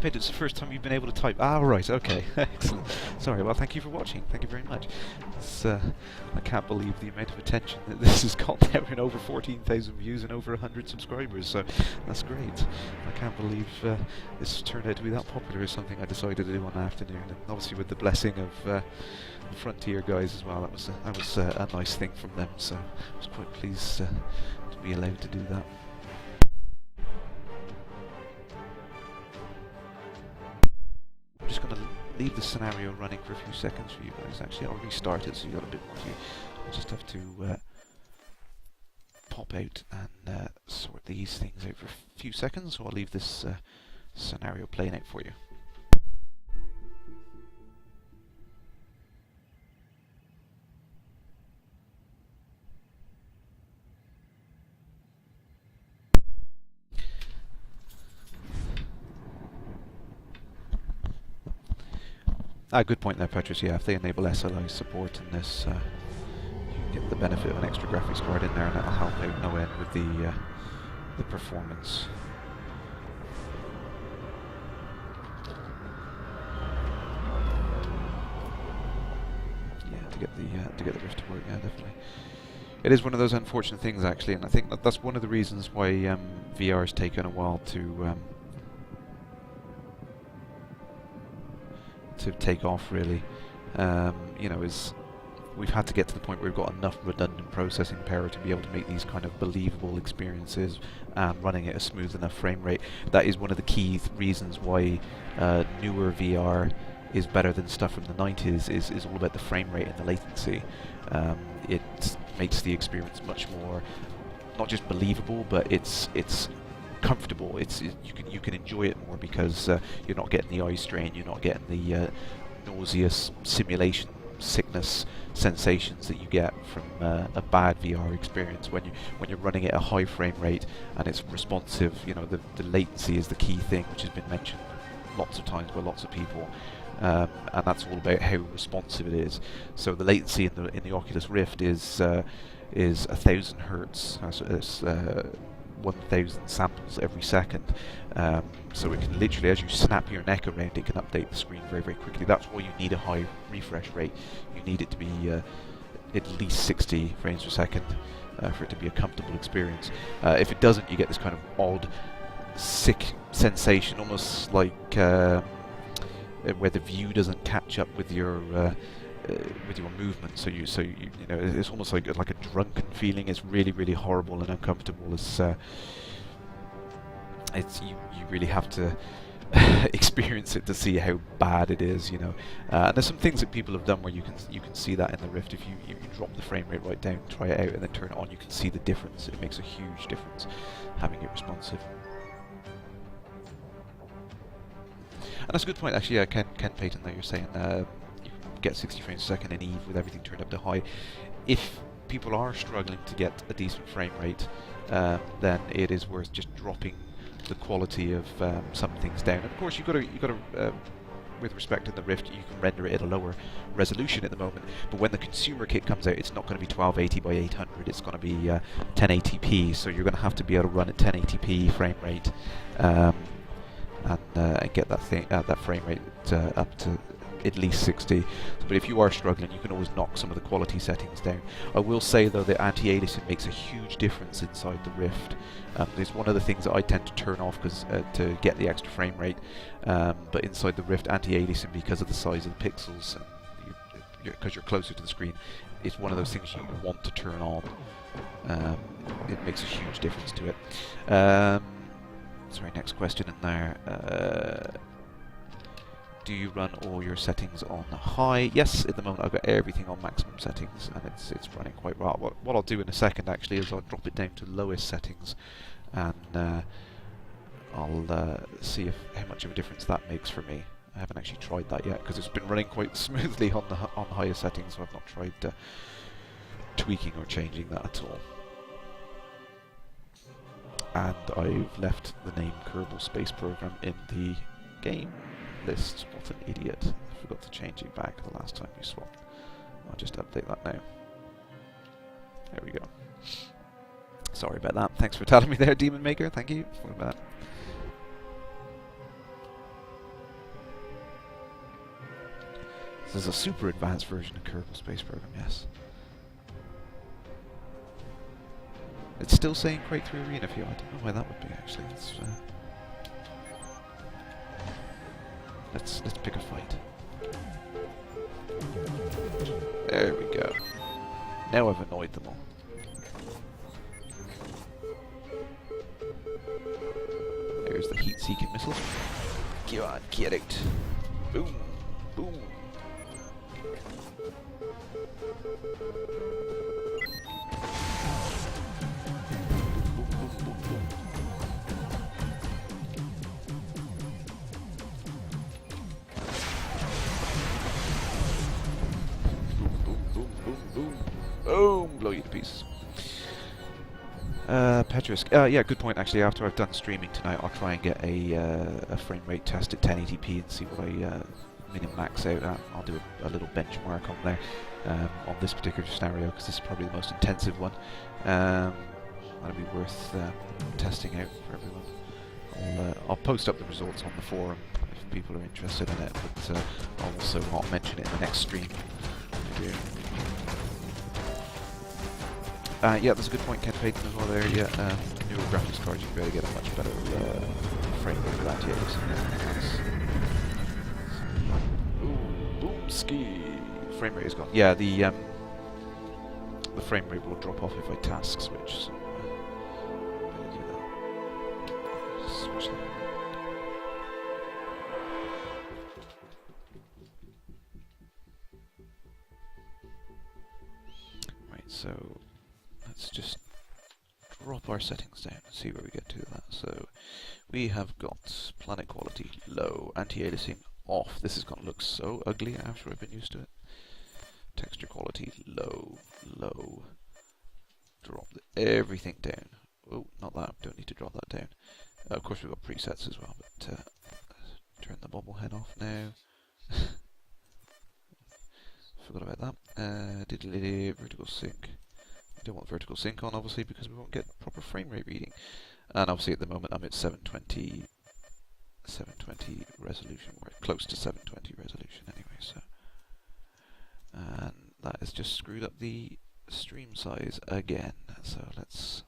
Speaker 1: Demon Page, it's the first time you've been able to type. Ah, right, okay. Excellent. Sorry, well, thank you for watching. Thank you very much. It's, I can't believe the amount of attention that this has got now in over 14,000 views and over 100 subscribers, so that's great. I can't believe this turned out to be that popular. Is something I decided to do one afternoon, and obviously with the blessing of the Frontier guys as well. That was a nice thing from them, so I was quite pleased to be allowed to do that. I'm just going to leave the scenario running for a few seconds for you guys. Actually, I'll restart it so you got a bit more view. I just have to pop out and sort these things out for a few seconds, so I'll leave this scenario playing out for you. Good point there, Petrus. Yeah, if they enable SLI support in this, you get the benefit of an extra graphics card in there, and that'll help out no end with the performance. Yeah, to get the Rift to work. Yeah, definitely. It is one of those unfortunate things, actually, and I think that's one of the reasons why VR has taken a while to take off, really. You know, is we've had to get to the point where we've got enough redundant processing power to be able to make these kind of believable experiences and running at a smooth enough frame rate. That is one of the key reasons why newer VR is better than stuff from the 90s, is all about the frame rate and the latency. It makes the experience much more, not just believable, but it's comfortable. You can enjoy it more because you're not getting the eye strain, you're not getting the nauseous simulation sickness sensations that you get from a bad VR experience when you're running at a high frame rate and it's responsive. You know, the latency is the key thing, which has been mentioned lots of times by lots of people, and that's all about how responsive it is. So the latency in the Oculus Rift is 1,000 hertz. It's 1,000 samples every second, so it can literally, as you snap your neck around, it can update the screen very, very quickly. That's why you need a high refresh rate. You need it to be at least 60 frames per second for it to be a comfortable experience. If it doesn't, you get this kind of odd, sick sensation, almost like where the view doesn't catch up with your movement, so you know, it's almost like a drunken feeling. It's really, really horrible and uncomfortable. You really have to experience it to see how bad it is, you know. And there's some things that people have done where you can see that in the Rift. If you drop the frame rate right down, try it out, and then turn it on, you can see the difference. It makes a huge difference having it responsive. And that's a good point, actually. Yeah, Ken Payton, there, you're saying you can get 60 frames a second in Eve with everything turned up to high. If people are struggling to get a decent frame rate, then it is worth just dropping the quality of some things down. And of course, you've got to with respect to the Rift, you can render it at a lower resolution at the moment, but when the consumer kit comes out, it's not going to be 1280 by 800, it's going to be 1080p, so you're going to have to be able to run at 1080p frame rate and get that frame rate up to at least 60. But if you are struggling, you can always knock some of the quality settings down. I will say though that anti-aliasing makes a huge difference inside the Rift. It's one of the things that I tend to turn off because to get the extra frame rate. But inside the Rift, anti-aliasing, because of the size of the pixels, because you're closer to the screen, it's one of those things you want to turn on. It makes a huge difference to it. Sorry, next question in there. Do you run all your settings on high? Yes, at the moment I've got everything on maximum settings, and it's running quite well. What I'll do in a second actually is I'll drop it down to lowest settings, and I'll see how much of a difference that makes for me. I haven't actually tried that yet because it's been running quite smoothly on higher settings, so I've not tried tweaking or changing that at all. And I've left the name Kerbal Space Program in the game list. What an idiot. I forgot to change it back the last time we swapped. I'll just update that now. There we go. Sorry about that. Thanks for telling me there, Demon Maker. Thank you for that. This is a super advanced version of Kerbal Space Program, yes. It's still saying Quake 3 Arena View. I don't know why that would be actually. Let's pick a fight. There we go. Now I've annoyed them all. There's the heat-seeking missiles. Go on, get out. Boom, boom. Boom! Blow you to pieces. Petrus. Yeah, good point actually. After I've done streaming tonight, I'll try and get a frame rate test at 1080p and see what I min and max out at. I'll do a little benchmark on there on this particular scenario because this is probably the most intensive one. That'll be worth testing out for everyone. I'll post up the results on the forum if people are interested in it, but I'll also not mention it in the next stream. Yeah, that's a good point, Ken Payton as well there. Yeah, newer graphics cards, you can really get a much better frame rate with that. Ooh, boomski! Frame rate is gone. Yeah, the frame rate will drop off if I task switch. So, better do that. Switch that. Right, so let's just drop our settings down and see where we get to that. So we have got planet quality low, anti-aliasing off. This is going to look so ugly after I've been used to it. Texture quality low, low. Drop everything down. Oh, not that. Don't need to drop that down. Of course we've got presets as well, but turn the bobblehead off now. Forgot about that. Vertical sync. We don't want vertical sync on, obviously, because we won't get proper frame rate reading. And obviously, at the moment, I'm at 720 resolution. We're close to 720 resolution anyway. So, and that has just screwed up the stream size again. So let's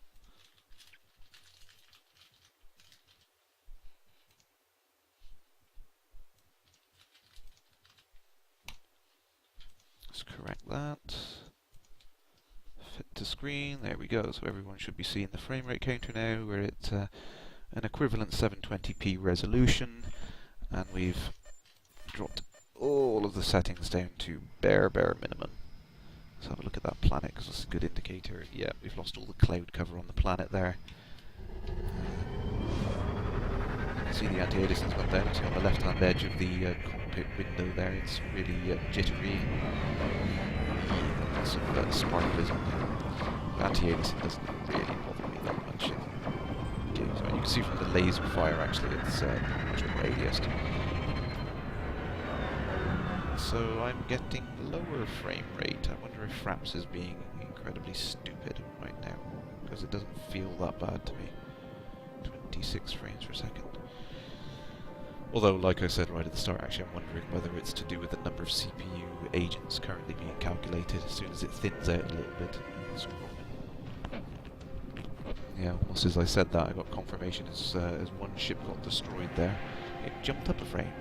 Speaker 1: correct that. Fit to screen, there we go, so everyone should be seeing the frame rate counter now. We're at an equivalent 720p resolution, and we've dropped all of the settings down to bare minimum. Let's have a look at that planet, because that's a good indicator. Yeah, we've lost all the cloud cover on the planet there. You can see the anti-aliasing's gone down. See on the left-hand edge of the cockpit window there, it's really jittery. Lots of sparklers on there. Anti-aliasing doesn't really bother me that much in games. I mean, you can see from the laser fire actually it's much more aliased. So I'm getting lower frame rate. I wonder if Fraps is being incredibly stupid right now, because it doesn't feel that bad to me. 26 frames per second. Although, like I said right at the start, actually I'm wondering whether it's to do with the number of CPU agents currently being calculated. As soon as it thins out a little bit, it's growing. Yeah, almost as I said that, I got confirmation as one ship got destroyed there. It jumped up a frame.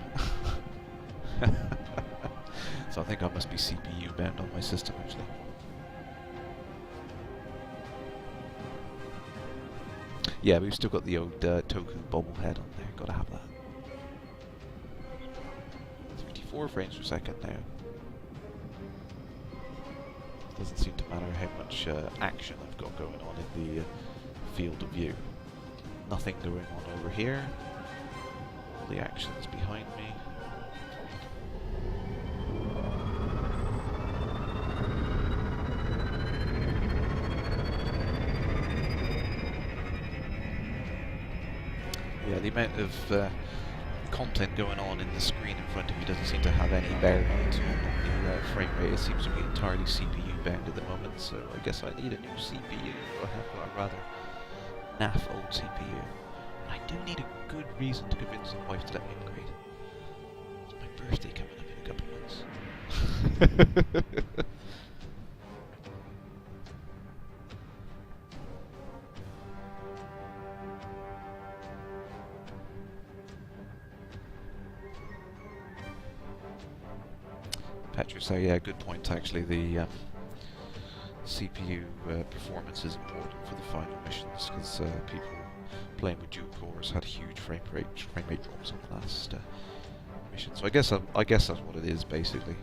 Speaker 1: So I think I must be CPU bound on my system, actually. Yeah, we've still got the old Toku bobblehead on there, gotta have that. 34 frames per second now. Doesn't seem to matter how much action I've got going on in the field of view. Nothing going on over here. All the action's behind me. Yeah, the amount of content going on in the screen in front of you doesn't seem to have any bearing on the frame rate. It seems to be entirely CPU bound at the moment, so I guess I need a new CPU, or rather, naff old CPU. And I do need a good reason to convince my wife to let me upgrade. It's my birthday coming up in a couple of months. Petra, so yeah, good point actually. The CPU performance is important for the final missions because people playing with dual cores had huge frame rate drops on the last mission. So I guess that's what it is basically.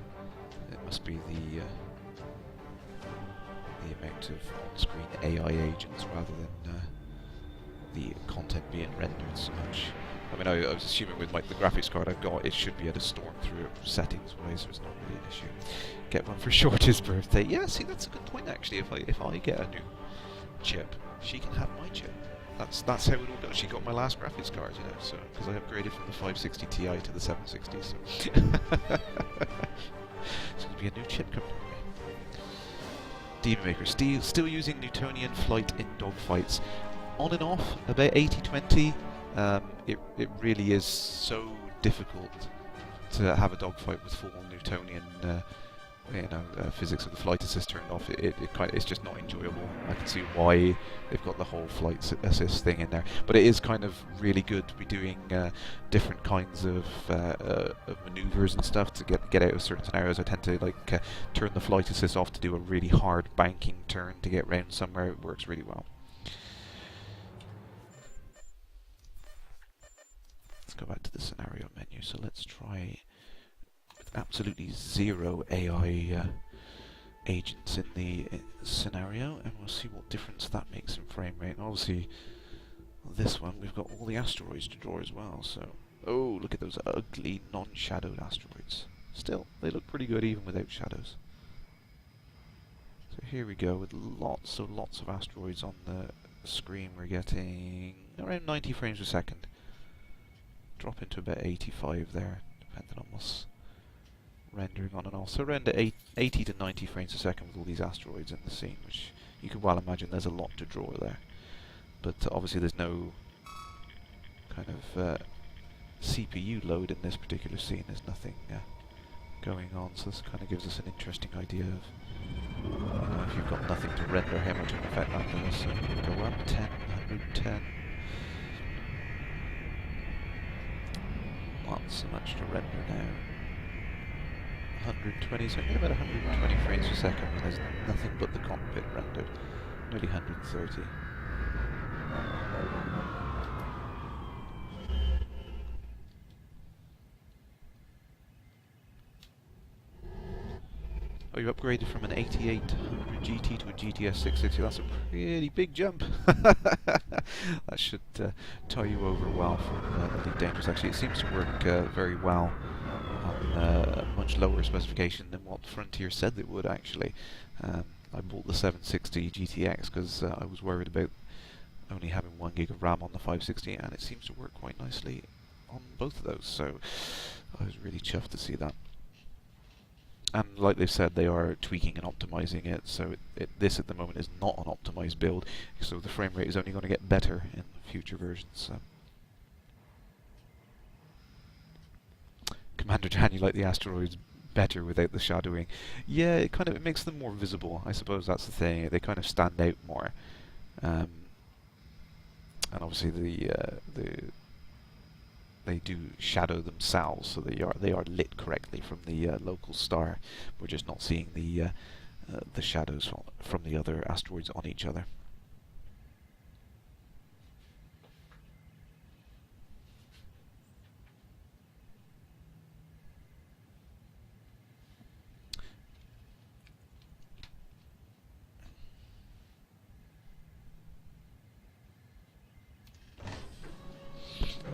Speaker 1: It must be the amount of on-screen AI agents rather than the content being rendered so much. I mean, I was assuming with the graphics card I've got, it should be able to storm through it settings-wise, so it's not really an issue. Get one for Shorty's birthday. Yeah, see, that's a good point actually. If I get a new chip, she can have my chip. That's how it all goes. She got my last graphics card, you know, so because I upgraded from the 560 Ti to the 760, so it's going to be a new chip coming. Demon Maker still using Newtonian flight in dogfights. On and off, about 80-20. It really is so difficult to have a dogfight with full Newtonian physics of the flight assist turned off. It's just not enjoyable. I can see why they've got the whole flight assist thing in there, but it is kind of really good to be doing different kinds of maneuvers and stuff to get out of certain scenarios. I tend to turn the flight assist off to do a really hard banking turn to get round somewhere. It works really well. Let's go back to the scenario menu. So let's try with absolutely zero AI agents in the scenario, and we'll see what difference that makes in frame rate. And obviously, this one we've got all the asteroids to draw as well. So, oh, look at those ugly non-shadowed asteroids. Still, they look pretty good even without shadows. So here we go with lots of asteroids on the screen. We're getting around 90 frames per second. Drop into about 85 there, depending on what's rendering on and off. So around 80 to 90 frames a second with all these asteroids in the scene, which you can well imagine there's a lot to draw there. But obviously there's no kind of CPU load in this particular scene. There's nothing going on, so this kind of gives us an interesting idea of, if you've got nothing to render, how much of an effect that does. So go up 10, 110. Not so much to render now. 120, so about 120 frames per second when there's nothing but the cockpit rendered. Nearly 130. Oh, you upgraded from an 8800 GT to a GTS 660. That's a pretty big jump. That should tie you over well for Elite Dangerous. Actually, it seems to work very well on a much lower specification than what Frontier said it would, actually. I bought the 760 GTX because I was worried about only having 1 gig of RAM on the 560, and it seems to work quite nicely on both of those, so I was really chuffed to see that. And like they've said, they are tweaking and optimizing it, so this at the moment is not an optimized build, so the frame rate is only going to get better in future versions. So. Commander Jan, you like the asteroids better without the shadowing? Yeah, it makes them more visible. I suppose that's the thing. They kind of stand out more, and obviously they do shadow themselves, so they are lit correctly from the local star. We're just not seeing the shadows from the other asteroids on each other.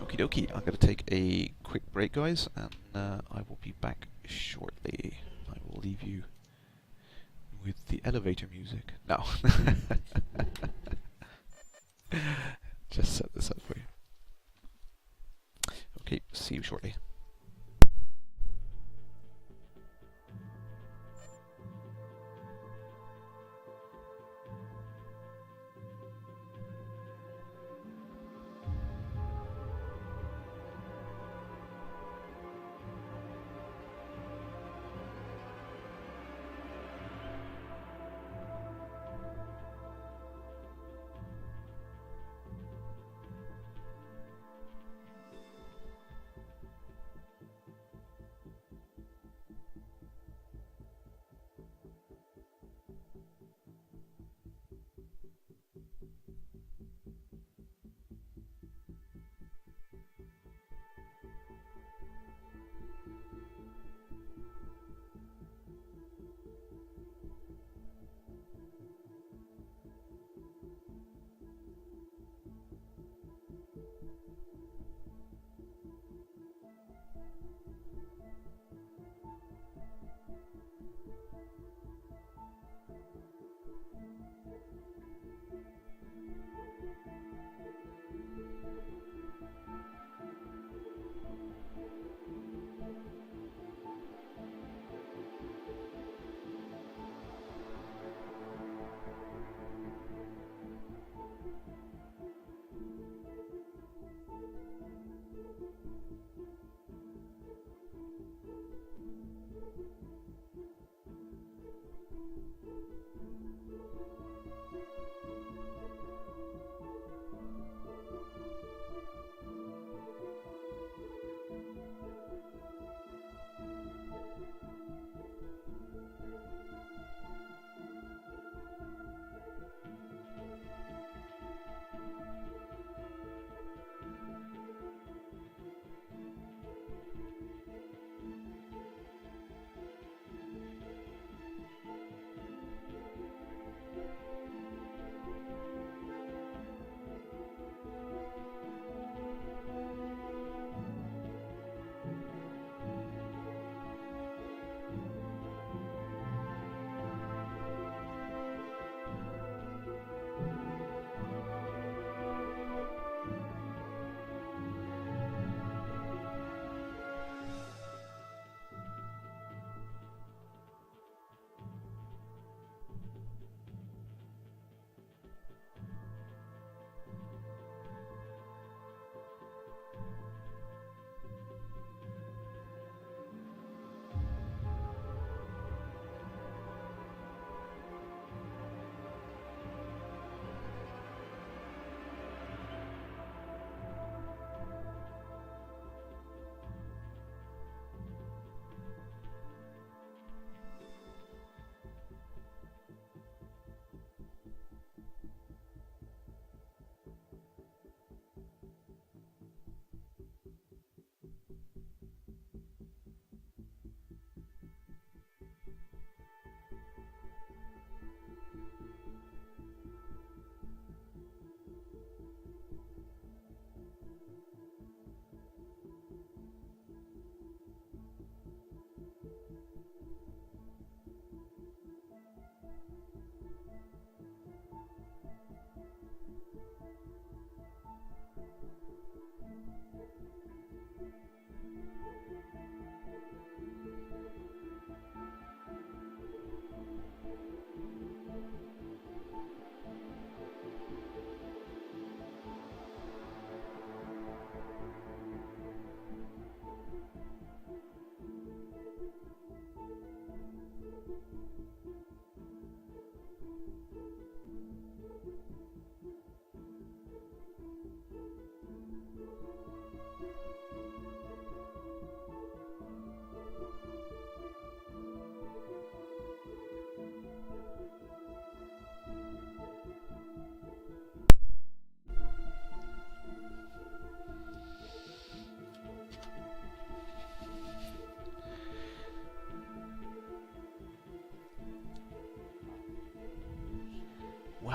Speaker 1: Okie dokie, I'm going to take a quick break, guys, and I will be back shortly. I will leave you with the elevator music. No. Just set this up for you. Okay, see you shortly.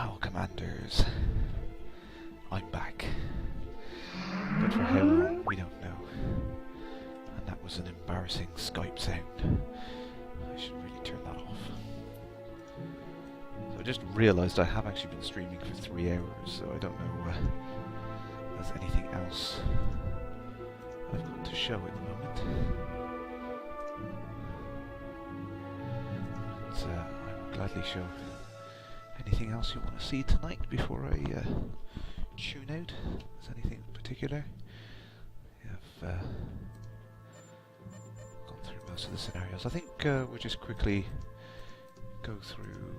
Speaker 1: Well, Commanders, I'm back. But for how long, we don't know. And that was an embarrassing Skype sound. I should really turn that off. So I just realised I have actually been streaming for 3 hours, so I don't know if there's anything else I've got to show at the moment. But I will gladly show anything else you want to see tonight before I tune out. Is anything in particular? I've gone through most of the scenarios. I think we'll just quickly go through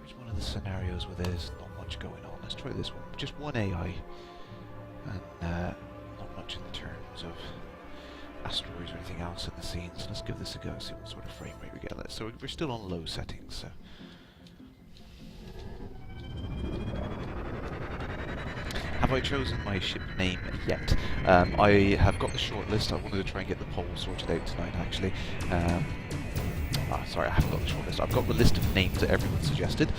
Speaker 1: which one of the scenarios where there's not much going on. Let's try this one. Just one AI and not much in terms of asteroids or anything else in the scenes. Let's give this a go, see what sort of frame rate we get. So we're still on low settings, so have I chosen my ship name yet? I have got the shortlist. I wanted to try and get the poll sorted out tonight, actually. Sorry, I haven't got the shortlist. I've got the list of names that everyone suggested.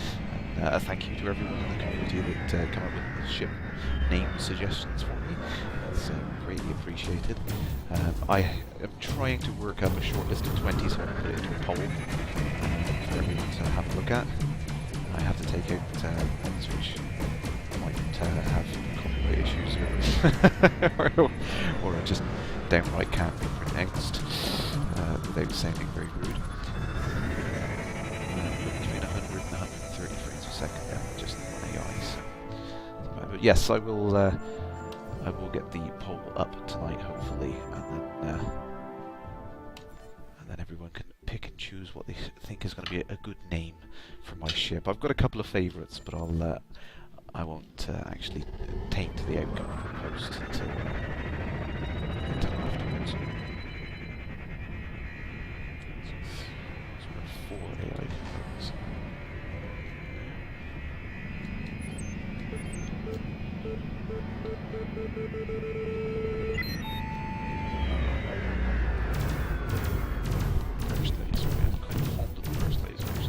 Speaker 1: Thank you to everyone in the community that came up with the ship name suggestions for me. That's greatly appreciated. I am trying to work up a shortlist of 20, so I can put it into a poll for everyone to have a look at. I have to take out ones which might have copyright issues or just downright can't be pronounced without sounding very rude. Between 100 and 130 frames a second now, just on AI. So. But yes, I will get the poll up tonight, hopefully, and then everyone can pick and choose what they think is going to be a good name for my ship. I've got a couple of favourites, but I won't actually taint the outcome of the post until afterwards. So we've got 4 AI components. First laser, we haven't kind of formed the first lasers.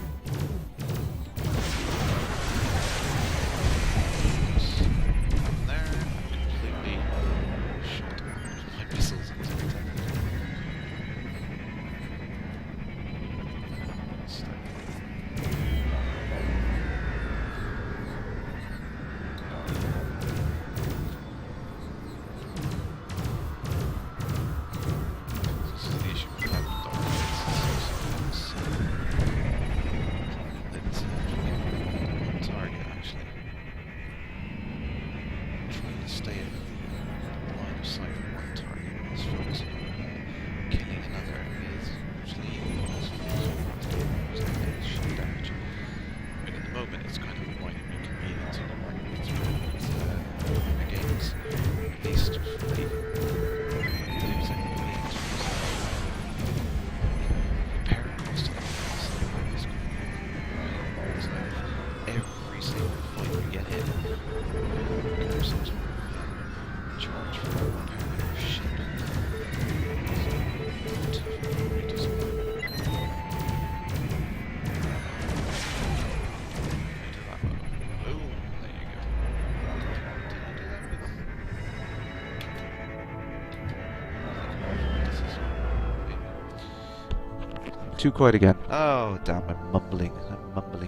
Speaker 1: Too quiet again. Oh, damn, I'm mumbling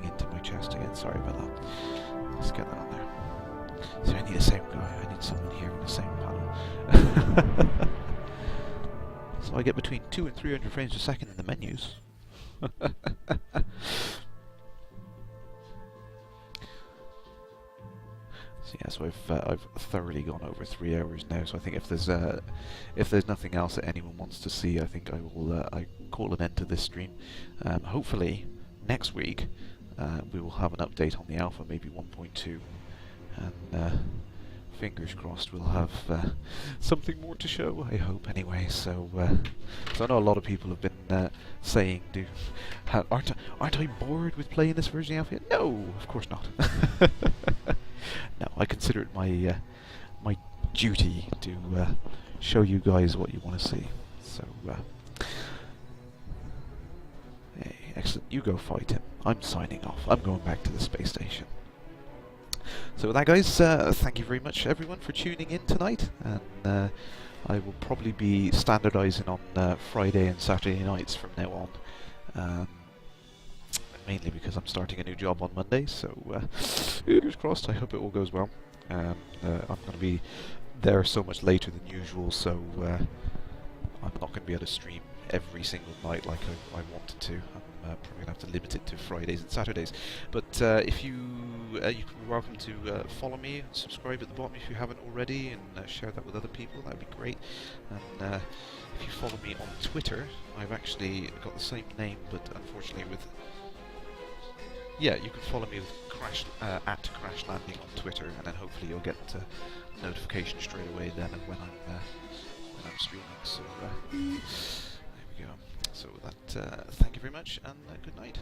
Speaker 1: into my chest again. Sorry about that. Let's get that on there. So I need a sound guy. I need someone here with a sound panel. So I get between 200 and 300 frames a second in the menus. So yeah, so I've thoroughly gone over 3 hours now. So I think if there's nothing else that anyone wants to see, I think I will I call an end to this stream. Hopefully next week we will have an update on the alpha, maybe 1.2, and fingers crossed we'll have something more to show. I hope anyway. So I know a lot of people have been saying, aren't I bored with playing this version of alpha? No, of course not. No, I consider it my my duty to show you guys what you want to see. So, hey, Excellent, you go fight him. I'm signing off. I'm going back to the space station. So with that, guys, thank you very much, everyone, for tuning in tonight. And I will probably be standardising on Friday and Saturday nights from now on. Mainly because I'm starting a new job on Monday, so fingers crossed. I hope it all goes well. I'm going to be there so much later than usual, so I'm not going to be able to stream every single night like I wanted to. I'm probably going to have to limit it to Fridays and Saturdays. But if you're welcome to follow me and subscribe at the bottom if you haven't already, and share that with other people. That would be great. And if you follow me on Twitter, I've actually got the same name, but unfortunately with... Yeah, you can follow me with at Crash Landing on Twitter, and then hopefully you'll get notification straight away then of when I'm streaming. So there we go. So with that, thank you very much, and good night.